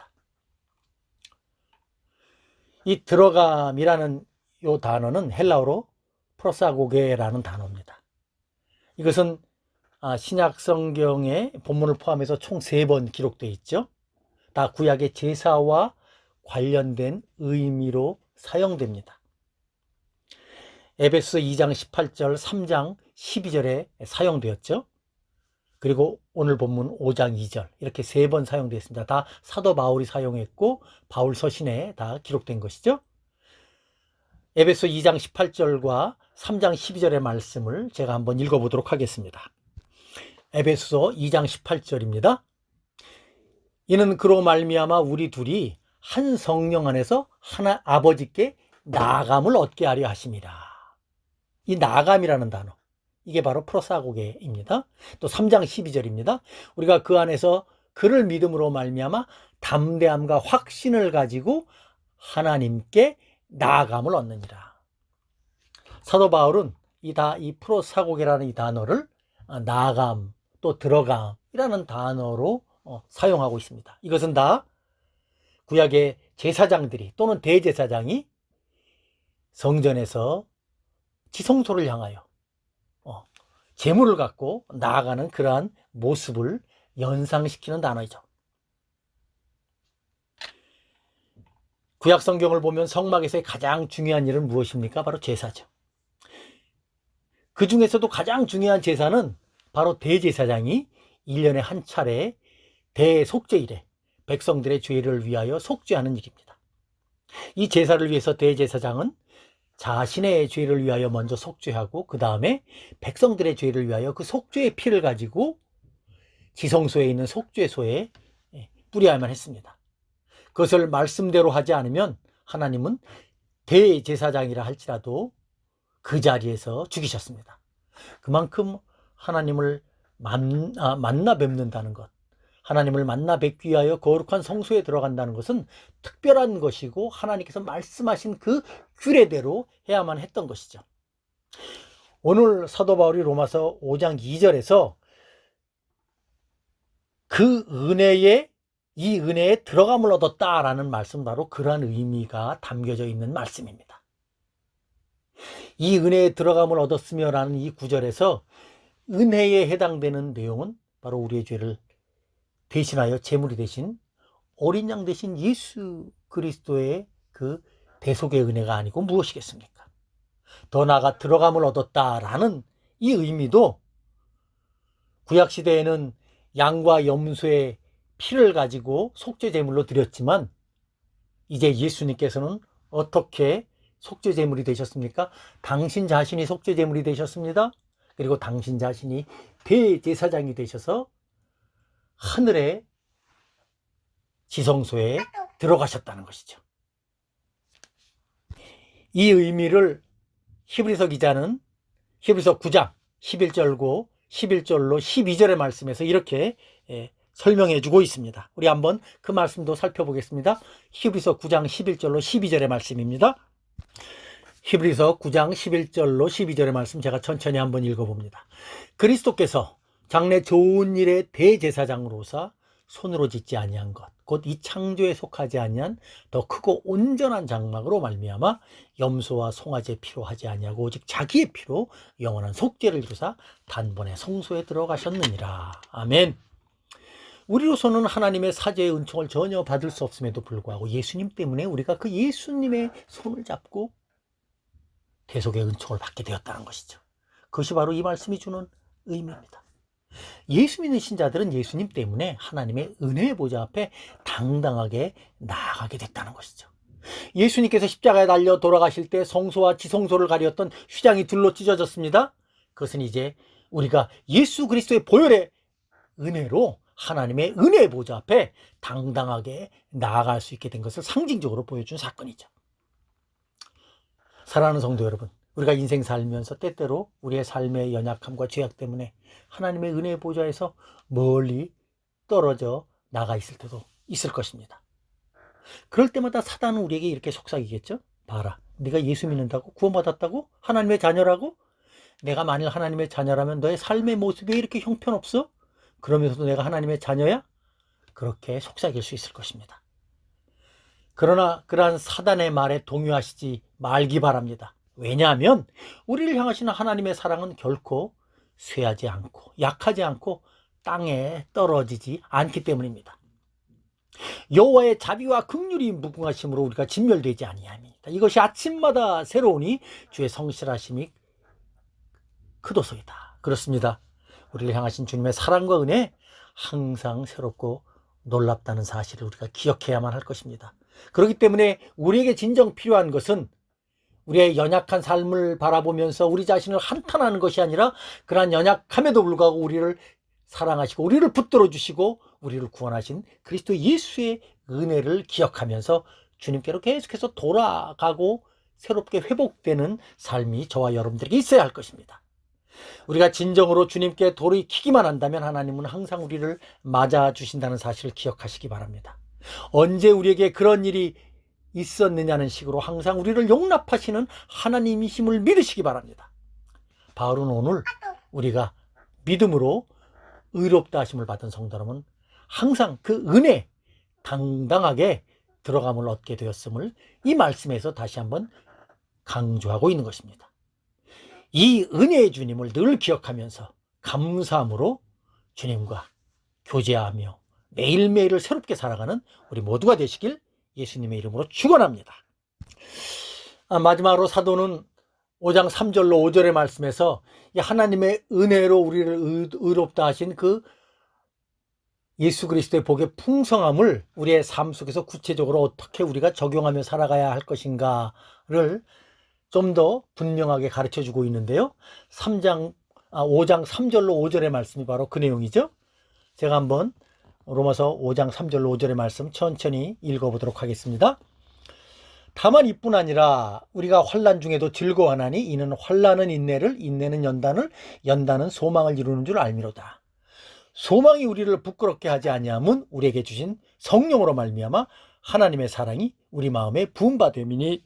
이 들어감이라는 이 단어는 헬라어로 프로사고게라는 단어입니다. 이것은 신약 성경의 본문을 포함해서 총 3번 기록되어 있죠. 다 구약의 제사와 관련된 의미로 사용됩니다. 에베소 2장 18절, 3장 12절에 사용되었죠. 그리고 오늘 본문 5장 2절 이렇게 3번 사용되었습니다. 다 사도 바울이 사용했고 바울 서신에 다 기록된 것이죠. 에베소 2장 18절과 3장 12절의 말씀을 제가 한번 읽어보도록 하겠습니다. 에베소 2장 18절입니다. 이는 그로 말미암아 우리 둘이 한 성령 안에서 하나 아버지께 나아감을 얻게 하려 하심이라. 이 나아감이라는 단어, 이게 바로 프로사고게입니다. 또 3장 12절입니다. 우리가 그 안에서 그를 믿음으로 말미암아 담대함과 확신을 가지고 하나님께 나아감을 얻느니라. 사도 바울은 이 프로사고게라는 이 단어를 나아감, 또 들어감이라는 단어로 사용하고 있습니다. 이것은 다 구약의 제사장들이 또는 대제사장이 성전에서 지성소를 향하여 제물을 갖고 나아가는 그러한 모습을 연상시키는 단어이죠. 구약 성경을 보면 성막에서의 가장 중요한 일은 무엇입니까? 바로 제사죠. 그 중에서도 가장 중요한 제사는 바로 대제사장이 1년에 한 차례 대속죄일에 백성들의 죄를 위하여 속죄하는 일입니다. 이 제사를 위해서 대제사장은 자신의 죄를 위하여 먼저 속죄하고 그 다음에 백성들의 죄를 위하여 그 속죄의 피를 가지고 지성소에 있는 속죄소에 뿌려야만 했습니다. 그것을 말씀대로 하지 않으면 하나님은 대제사장이라 할지라도 그 자리에서 죽이셨습니다. 그만큼 하나님을 만나 뵙는다는 것, 하나님을 만나 뵙기 위하여 거룩한 성소에 들어간다는 것은 특별한 것이고 하나님께서 말씀하신 그 규례대로 해야만 했던 것이죠. 오늘 사도 바울이 로마서 5장 2절에서 이 은혜에 들어감을 얻었다라는 말씀, 바로 그러한 의미가 담겨져 있는 말씀입니다. 이 은혜에 들어감을 얻었으며 라는 이 구절에서 은혜에 해당되는 내용은 바로 우리의 죄를 대신하여 제물이 되신 어린 양 되신 예수 그리스도의 그 대속의 은혜가 아니고 무엇이겠습니까? 더 나아가 들어감을 얻었다라는 이 의미도 구약시대에는 양과 염소의 피를 가지고 속죄제물로 드렸지만 이제 예수님께서는 어떻게 속죄제물이 되셨습니까? 당신 자신이 속죄제물이 되셨습니다. 그리고 당신 자신이 대제사장이 되셔서 하늘의 지성소에 들어가셨다는 것이죠. 이 의미를 히브리서 기자는 히브리서 9장 11절로 12절의 말씀에서 이렇게 설명해 주고 있습니다. 우리 한번 그 말씀도 살펴보겠습니다. 히브리서 9장 11절로 12절의 말씀입니다. 히브리서 9장 11절로 12절의 말씀 제가 천천히 한번 읽어봅니다. 그리스도께서 장래 좋은 일의 대제사장으로서 손으로 짓지 아니한 것, 곧 이 창조에 속하지 아니한 더 크고 온전한 장막으로 말미암아 염소와 송아지의 피로 하지 아니하고 오직 자기의 피로 영원한 속죄를 이루사 단번에 성소에 들어가셨느니라. 아멘. 우리로서는 하나님의 사죄의 은총을 전혀 받을 수 없음에도 불구하고 예수님 때문에 우리가 그 예수님의 손을 잡고 대속의 은총을 받게 되었다는 것이죠. 그것이 바로 이 말씀이 주는 의미입니다. 예수 믿는 신자들은 예수님 때문에 하나님의 은혜의 보좌 앞에 당당하게 나아가게 됐다는 것이죠. 예수님께서 십자가에 달려 돌아가실 때 성소와 지성소를 가렸던 휘장이 둘로 찢어졌습니다. 그것은 이제 우리가 예수 그리스도의 보혈의 은혜로 하나님의 은혜의 보좌 앞에 당당하게 나아갈 수 있게 된 것을 상징적으로 보여준 사건이죠. 사랑하는 성도 여러분, 우리가 인생 살면서 때때로 우리의 삶의 연약함과 죄악 때문에 하나님의 은혜의 보좌에서 멀리 떨어져 나가 있을 때도 있을 것입니다. 그럴 때마다 사단은 우리에게 이렇게 속삭이겠죠. 봐라, 네가 예수 믿는다고? 구원받았다고? 하나님의 자녀라고? 내가 만일 하나님의 자녀라면 너의 삶의 모습이 왜 이렇게 형편없어? 그러면서도 내가 하나님의 자녀야? 그렇게 속삭일 수 있을 것입니다. 그러나 그러한 사단의 말에 동요하시지 말기 바랍니다. 왜냐하면 우리를 향하시는 하나님의 사랑은 결코 쇠하지 않고 약하지 않고 땅에 떨어지지 않기 때문입니다. 여호와의 자비와 긍휼이 무궁하심으로 우리가 진멸되지 아니함이니이다. 이것이 아침마다 새로우니 주의 성실하심이 크도소이다. 그렇습니다. 우리를 향하신 주님의 사랑과 은혜 항상 새롭고 놀랍다는 사실을 우리가 기억해야만 할 것입니다. 그렇기 때문에 우리에게 진정 필요한 것은 우리의 연약한 삶을 바라보면서 우리 자신을 한탄하는 것이 아니라 그러한 연약함에도 불구하고 우리를 사랑하시고 우리를 붙들어 주시고 우리를 구원하신 그리스도 예수의 은혜를 기억하면서 주님께로 계속해서 돌아가고 새롭게 회복되는 삶이 저와 여러분들에게 있어야 할 것입니다. 우리가 진정으로 주님께 돌이키기만 한다면 하나님은 항상 우리를 맞아주신다는 사실을 기억하시기 바랍니다. 언제 우리에게 그런 일이 있었느냐는 식으로 항상 우리를 용납하시는 하나님이심을 믿으시기 바랍니다. 바울은 오늘 우리가 믿음으로 의롭다 하심을 받은 성도 여러분, 항상 그 은혜 당당하게 들어감을 얻게 되었음을 이 말씀에서 다시 한번 강조하고 있는 것입니다. 이 은혜의 주님을 늘 기억하면서 감사함으로 주님과 교제하며 매일매일을 새롭게 살아가는 우리 모두가 되시길 예수님의 이름으로 축원합니다. 마지막으로 사도는 5장 3절로 5절의 말씀에서 하나님의 은혜로 우리를 의롭다 하신 그 예수 그리스도의 복의 풍성함을 우리의 삶 속에서 구체적으로 어떻게 우리가 적용하며 살아가야 할 것인가를 좀 더 분명하게 가르쳐 주고 있는데요. 5장 3절로 5절의 말씀이 바로 그 내용이죠. 제가 한번 로마서 5장 3절 5절의 말씀 천천히 읽어보도록 하겠습니다. 다만 이뿐 아니라 우리가 환난 중에도 즐거워하나니 이는 환난은 인내를, 인내는 연단을, 연단은 소망을 이루는 줄 알미로다. 소망이 우리를 부끄럽게 하지 아니함은 우리에게 주신 성령으로 말미암아 하나님의 사랑이 우리 마음에 부음바 됨이니.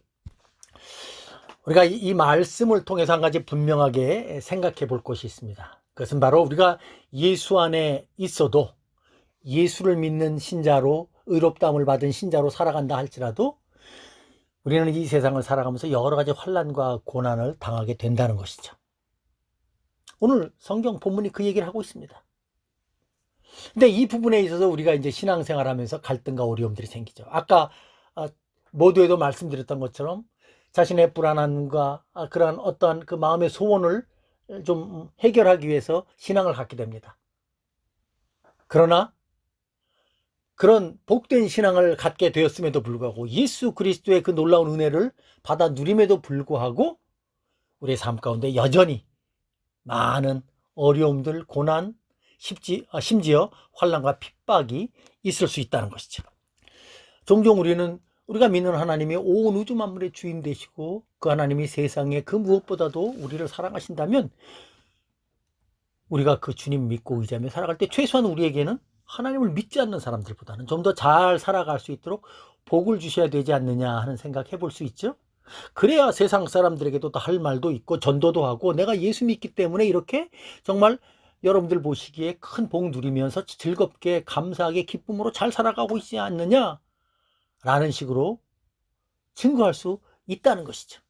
우리가 이 말씀을 통해서 한 가지 분명하게 생각해 볼 것이 있습니다. 그것은 바로 우리가 예수 안에 있어도, 예수를 믿는 신자로, 의롭다함을 받은 신자로 살아간다 할지라도 우리는 이 세상을 살아가면서 여러 가지 환난과 고난을 당하게 된다는 것이죠. 오늘 성경 본문이 그 얘기를 하고 있습니다. 근데 이 부분에 있어서 우리가 이제 신앙생활 하면서 갈등과 어려움들이 생기죠. 아까 모두에도 말씀드렸던 것처럼 자신의 불안함과 그러한 어떠한 그 마음의 소원을 좀 해결하기 위해서 신앙을 갖게 됩니다. 그러나 그런 복된 신앙을 갖게 되었음에도 불구하고 예수 그리스도의 그 놀라운 은혜를 받아 누림에도 불구하고 우리의 삶 가운데 여전히 많은 어려움들, 고난, 심지어 환난과 핍박이 있을 수 있다는 것이죠. 종종 우리가 믿는 하나님이 온 우주 만물의 주인 되시고 그 하나님이 세상에 그 무엇보다도 우리를 사랑하신다면 우리가 그 주님 믿고 의지하며 살아갈 때 최소한 우리에게는 하나님을 믿지 않는 사람들보다는 좀 더 잘 살아갈 수 있도록 복을 주셔야 되지 않느냐 하는 생각 해볼 수 있죠. 그래야 세상 사람들에게도 할 말도 있고 전도도 하고 내가 예수 믿기 때문에 이렇게 정말 여러분들 보시기에 큰 복 누리면서 즐겁게 감사하게 기쁨으로 잘 살아가고 있지 않느냐 라는 식으로 증거할 수 있다는 것이죠.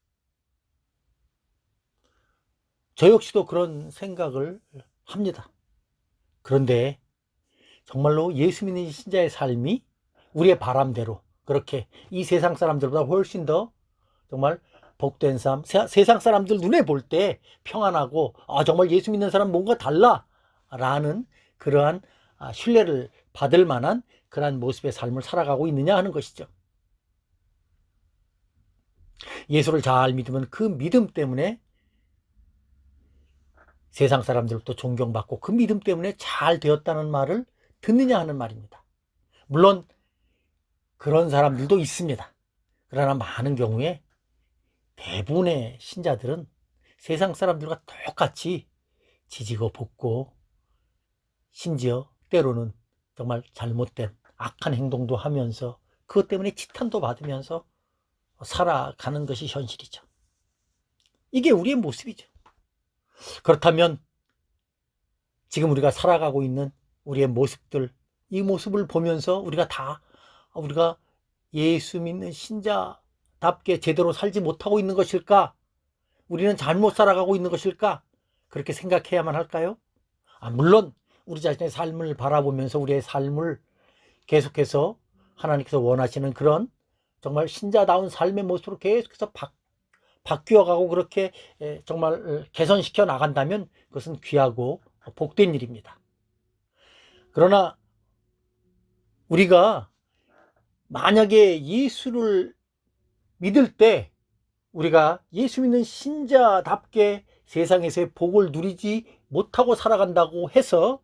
저 역시도 그런 생각을 합니다. 그런데 정말로 예수 믿는 신자의 삶이 우리의 바람대로 그렇게 이 세상 사람들보다 훨씬 더 정말 복된 삶, 세상 사람들 눈에 볼 때 평안하고 정말 예수 믿는 사람 뭔가 달라 라는 그러한 신뢰를 받을 만한 그러한 모습의 삶을 살아가고 있느냐 하는 것이죠. 예수를 잘 믿으면 그 믿음 때문에 세상 사람들도 존경받고 그 믿음 때문에 잘 되었다는 말을 듣느냐 하는 말입니다. 물론 그런 사람들도 있습니다. 그러나 많은 경우에 대부분의 신자들은 세상 사람들과 똑같이 지지고 볶고 심지어 때로는 정말 잘못된 악한 행동도 하면서 그것 때문에 지탄도 받으면서 살아가는 것이 현실이죠. 이게 우리의 모습이죠. 그렇다면 지금 우리가 살아가고 있는 우리의 모습들, 이 모습을 보면서 우리가 예수 믿는 신자답게 제대로 살지 못하고 있는 것일까? 우리는 잘못 살아가고 있는 것일까? 그렇게 생각해야만 할까요? 물론 우리 자신의 삶을 바라보면서 우리의 삶을 계속해서 하나님께서 원하시는 그런 정말 신자다운 삶의 모습으로 계속해서 바뀌어가고 그렇게 정말 개선시켜 나간다면 그것은 귀하고 복된 일입니다. 그러나 우리가 만약에 예수를 믿을 때 우리가 예수 믿는 신자답게 세상에서의 복을 누리지 못하고 살아간다고 해서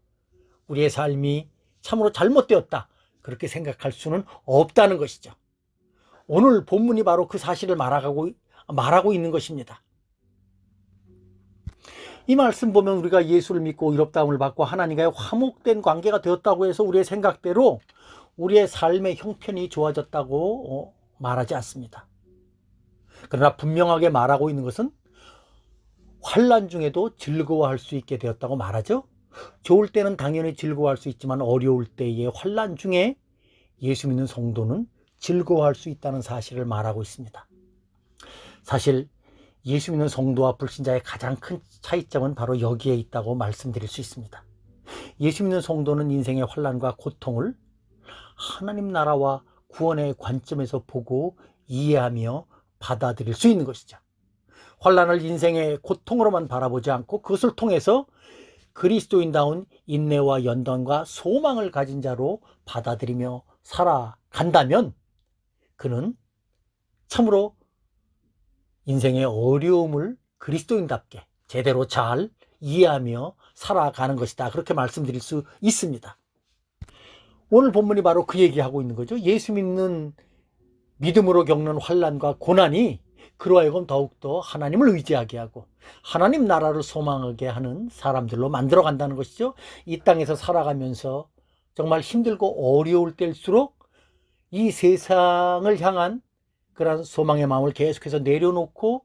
우리의 삶이 참으로 잘못되었다 그렇게 생각할 수는 없다는 것이죠. 오늘 본문이 바로 그 사실을 말하고 있는 것입니다. 이 말씀 보면 우리가 예수를 믿고 의롭다함을 받고 하나님과의 화목된 관계가 되었다고 해서 우리의 생각대로 우리의 삶의 형편이 좋아졌다고 말하지 않습니다. 그러나 분명하게 말하고 있는 것은 환난 중에도 즐거워할 수 있게 되었다고 말하죠. 좋을 때는 당연히 즐거워할 수 있지만 어려울 때의 환난 중에 예수 믿는 성도는 즐거워할 수 있다는 사실을 말하고 있습니다. 사실 예수 믿는 성도와 불신자의 가장 큰 차이점은 바로 여기에 있다고 말씀드릴 수 있습니다. 예수 믿는 성도는 인생의 환난과 고통을 하나님 나라와 구원의 관점에서 보고 이해하며 받아들일 수 있는 것이죠. 환난을 인생의 고통으로만 바라보지 않고 그것을 통해서 그리스도인다운 인내와 연단과 소망을 가진 자로 받아들이며 살아간다면 그는 참으로 인생의 어려움을 그리스도인답게 제대로 잘 이해하며 살아가는 것이다. 그렇게 말씀드릴 수 있습니다. 오늘 본문이 바로 그 얘기하고 있는 거죠. 예수 믿는 믿음으로 겪는 환난과 고난이 그로 하여금 더욱더 하나님을 의지하게 하고 하나님 나라를 소망하게 하는 사람들로 만들어 간다는 것이죠. 이 땅에서 살아가면서 정말 힘들고 어려울 때일수록 이 세상을 향한 그런 소망의 마음을 계속해서 내려놓고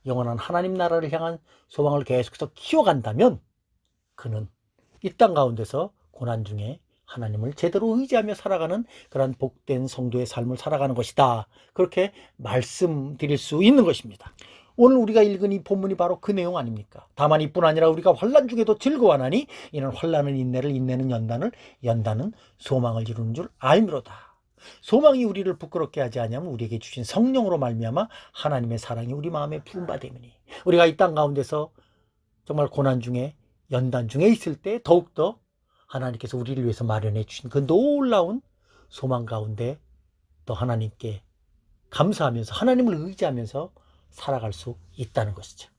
영원한 하나님 나라를 향한 소망을 계속해서 키워간다면 그는 이 땅 가운데서 고난 중에 하나님을 제대로 의지하며 살아가는 그런 복된 성도의 삶을 살아가는 것이다. 그렇게 말씀드릴 수 있는 것입니다. 오늘 우리가 읽은 이 본문이 바로 그 내용 아닙니까? 다만 이뿐 아니라 우리가 환난 중에도 즐거워하나니 이는 환난은 인내를, 인내는 연단을, 연단은 소망을 이루는 줄 알미로다. 소망이 우리를 부끄럽게 하지 아니하면 우리에게 주신 성령으로 말미암아 하나님의 사랑이 우리 마음에 부은 바 됨이니 우리가 이 땅 가운데서 정말 고난 중에 연단 중에 있을 때 더욱더 하나님께서 우리를 위해서 마련해 주신 그 놀라운 소망 가운데 또 하나님께 감사하면서 하나님을 의지하면서 살아갈 수 있다는 것이죠.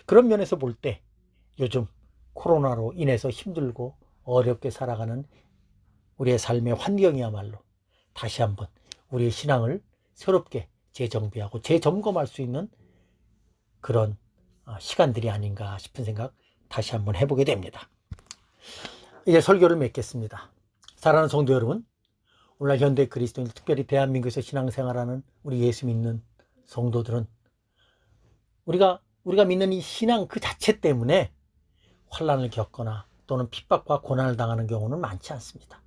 그런 면에서 볼 때 요즘 코로나로 인해서 힘들고 어렵게 살아가는 우리의 삶의 환경이야말로 다시 한번 우리의 신앙을 새롭게 재정비하고 재점검할 수 있는 그런 시간들이 아닌가 싶은 생각 다시 한번 해보게 됩니다. 이제 설교를 맺겠습니다. 사랑하는 성도 여러분, 오늘날 현대 그리스도인, 특별히 대한민국에서 신앙생활하는 우리 예수 믿는 성도들은 우리가 믿는 이 신앙 그 자체 때문에 환난을 겪거나 또는 핍박과 고난을 당하는 경우는 많지 않습니다.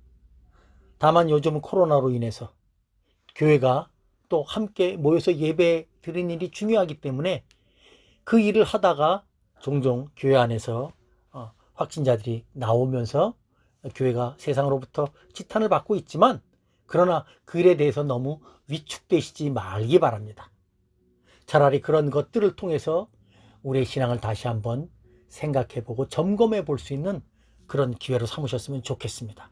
다만 요즘은 코로나로 인해서 교회가 또 함께 모여서 예배 드리는 일이 중요하기 때문에 그 일을 하다가 종종 교회 안에서 확진자들이 나오면서 교회가 세상으로부터 지탄을 받고 있지만 그러나 그 일에 대해서 너무 위축되시지 말기 바랍니다. 차라리 그런 것들을 통해서 우리의 신앙을 다시 한번 생각해보고 점검해 볼 수 있는 그런 기회로 삼으셨으면 좋겠습니다.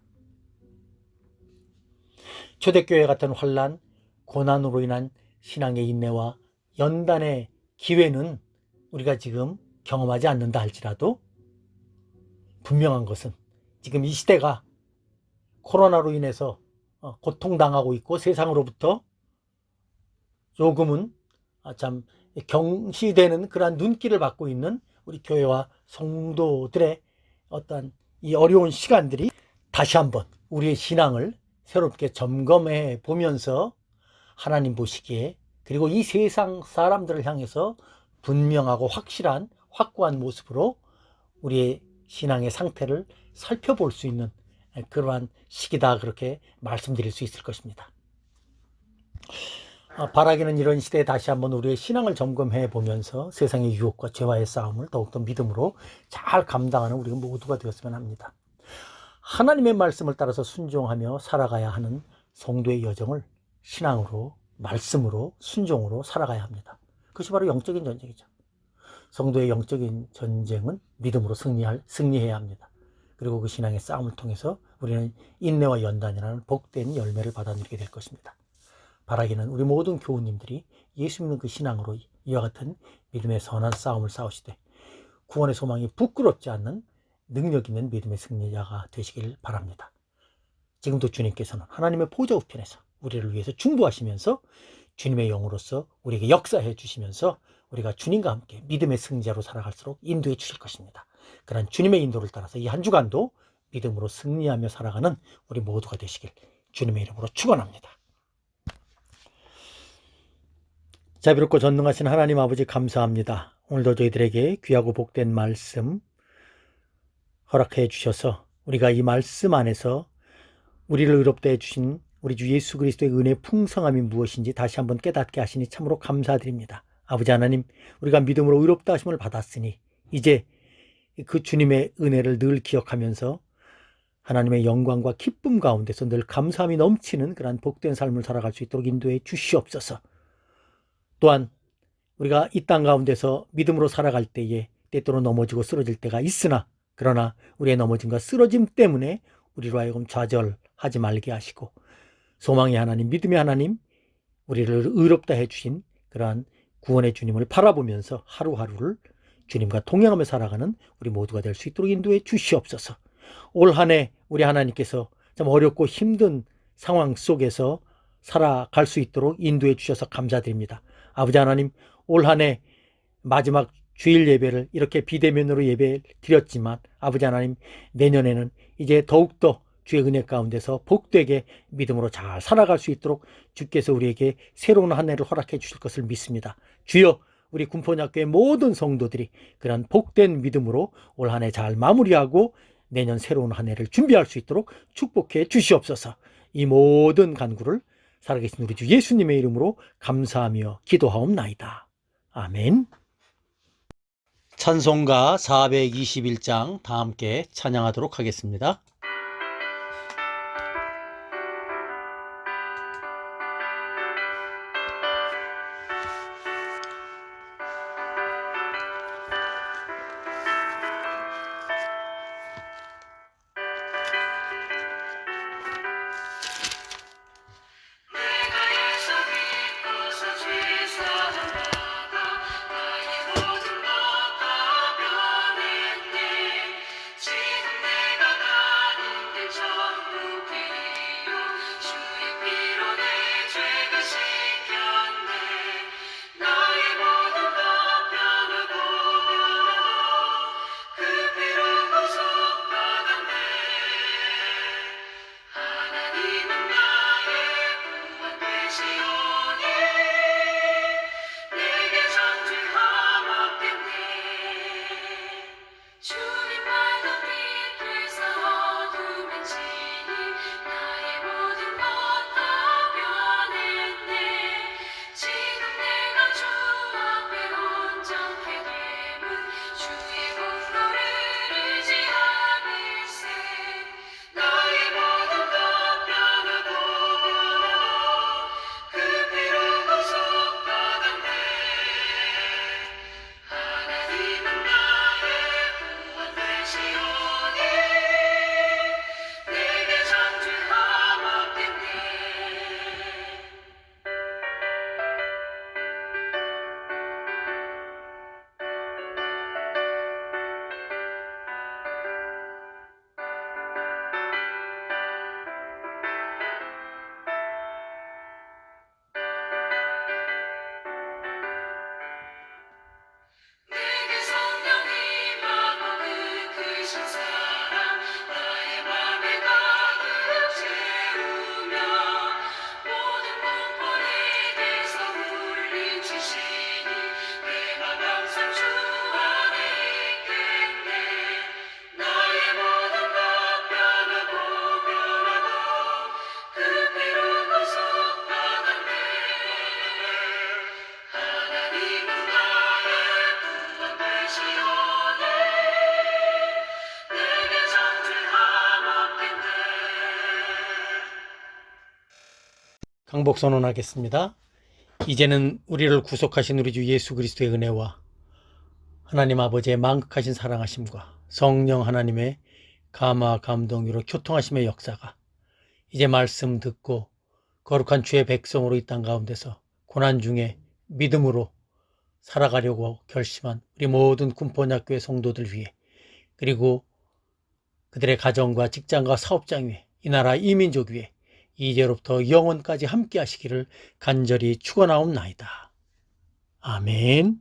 초대교회 같은 환난, 고난으로 인한 신앙의 인내와 연단의 기회는 우리가 지금 경험하지 않는다 할지라도 분명한 것은 지금 이 시대가 코로나로 인해서 고통당하고 있고 세상으로부터 조금은 참 경시되는 그러한 눈길을 받고 있는 우리 교회와 성도들의 어떤 이 어려운 시간들이 다시 한번 우리의 신앙을 새롭게 점검해 보면서 하나님 보시기에 그리고 이 세상 사람들을 향해서 분명하고 확실한 확고한 모습으로 우리의 신앙의 상태를 살펴볼 수 있는 그러한 시기다, 그렇게 말씀드릴 수 있을 것입니다. 바라기는 이런 시대에 다시 한번 우리의 신앙을 점검해 보면서 세상의 유혹과 죄와의 싸움을 더욱더 믿음으로 잘 감당하는 우리 모두가 되었으면 합니다. 하나님의 말씀을 따라서 순종하며 살아가야 하는 성도의 여정을 신앙으로, 말씀으로, 순종으로 살아가야 합니다. 그것이 바로 영적인 전쟁이죠. 성도의 영적인 전쟁은 믿음으로 승리해야 합니다. 그리고 그 신앙의 싸움을 통해서 우리는 인내와 연단이라는 복된 열매를 받아들이게 될 것입니다. 바라기는 우리 모든 교우님들이 예수 믿는 그 신앙으로 이와 같은 믿음의 선한 싸움을 싸우시되 구원의 소망이 부끄럽지 않는 능력 있는 믿음의 승리자가 되시길 바랍니다. 지금도 주님께서는 하나님의 보좌 우편에서 우리를 위해서 중보하시면서 주님의 영으로서 우리에게 역사해 주시면서 우리가 주님과 함께 믿음의 승자로 살아갈수록 인도해 주실 것입니다. 그런 주님의 인도를 따라서 이 한 주간도 믿음으로 승리하며 살아가는 우리 모두가 되시길 주님의 이름으로 축원합니다. 자비롭고 전능하신 하나님 아버지 감사합니다. 오늘도 저희들에게 귀하고 복된 말씀 허락해 주셔서 우리가 이 말씀 안에서 우리를 의롭다 해주신 우리 주 예수 그리스도의 은혜의 풍성함이 무엇인지 다시 한번 깨닫게 하시니 참으로 감사드립니다. 아버지 하나님, 우리가 믿음으로 의롭다 하심을 받았으니 이제 그 주님의 은혜를 늘 기억하면서 하나님의 영광과 기쁨 가운데서 늘 감사함이 넘치는 그러한 복된 삶을 살아갈 수 있도록 인도해 주시옵소서. 또한 우리가 이 땅 가운데서 믿음으로 살아갈 때에 때때로 넘어지고 쓰러질 때가 있으나 그러나 우리의 넘어짐과 쓰러짐 때문에 우리로 하여금 좌절하지 말게 하시고 소망의 하나님, 믿음의 하나님, 우리를 의롭다 해주신 그러한 구원의 주님을 바라보면서 하루하루를 주님과 동행하며 살아가는 우리 모두가 될 수 있도록 인도해 주시옵소서. 올 한 해 우리 하나님께서 좀 어렵고 힘든 상황 속에서 살아갈 수 있도록 인도해 주셔서 감사드립니다. 아버지 하나님, 올 한 해 마지막 주일 예배를 이렇게 비대면으로 예배 드렸지만 아버지 하나님, 내년에는 이제 더욱더 주의 은혜 가운데서 복되게 믿음으로 잘 살아갈 수 있도록 주께서 우리에게 새로운 한 해를 허락해 주실 것을 믿습니다. 주여, 우리 군포학교의 모든 성도들이 그런 복된 믿음으로 올 한 해 잘 마무리하고 내년 새로운 한 해를 준비할 수 있도록 축복해 주시옵소서. 이 모든 간구를 살아계신 우리 주 예수님의 이름으로 감사하며 기도하옵나이다. 아멘. 찬송가 421장 다 함께 찬양하도록 하겠습니다. 강복 선언하겠습니다. 이제는 우리를 구속하신 우리 주 예수 그리스도의 은혜와 하나님 아버지의 만극하신 사랑하심과 성령 하나님의 감화 감동으로 교통하심의 역사가 이제 말씀 듣고 거룩한 주의 백성으로 이 땅 가운데서 고난 중에 믿음으로 살아가려고 결심한 우리 모든 군포학교의 성도들 위해, 그리고 그들의 가정과 직장과 사업장 위에, 이 나라 이 민족 위에 이제로부터 영원까지 함께 하시기를 간절히 축원하옵나이다. 아멘.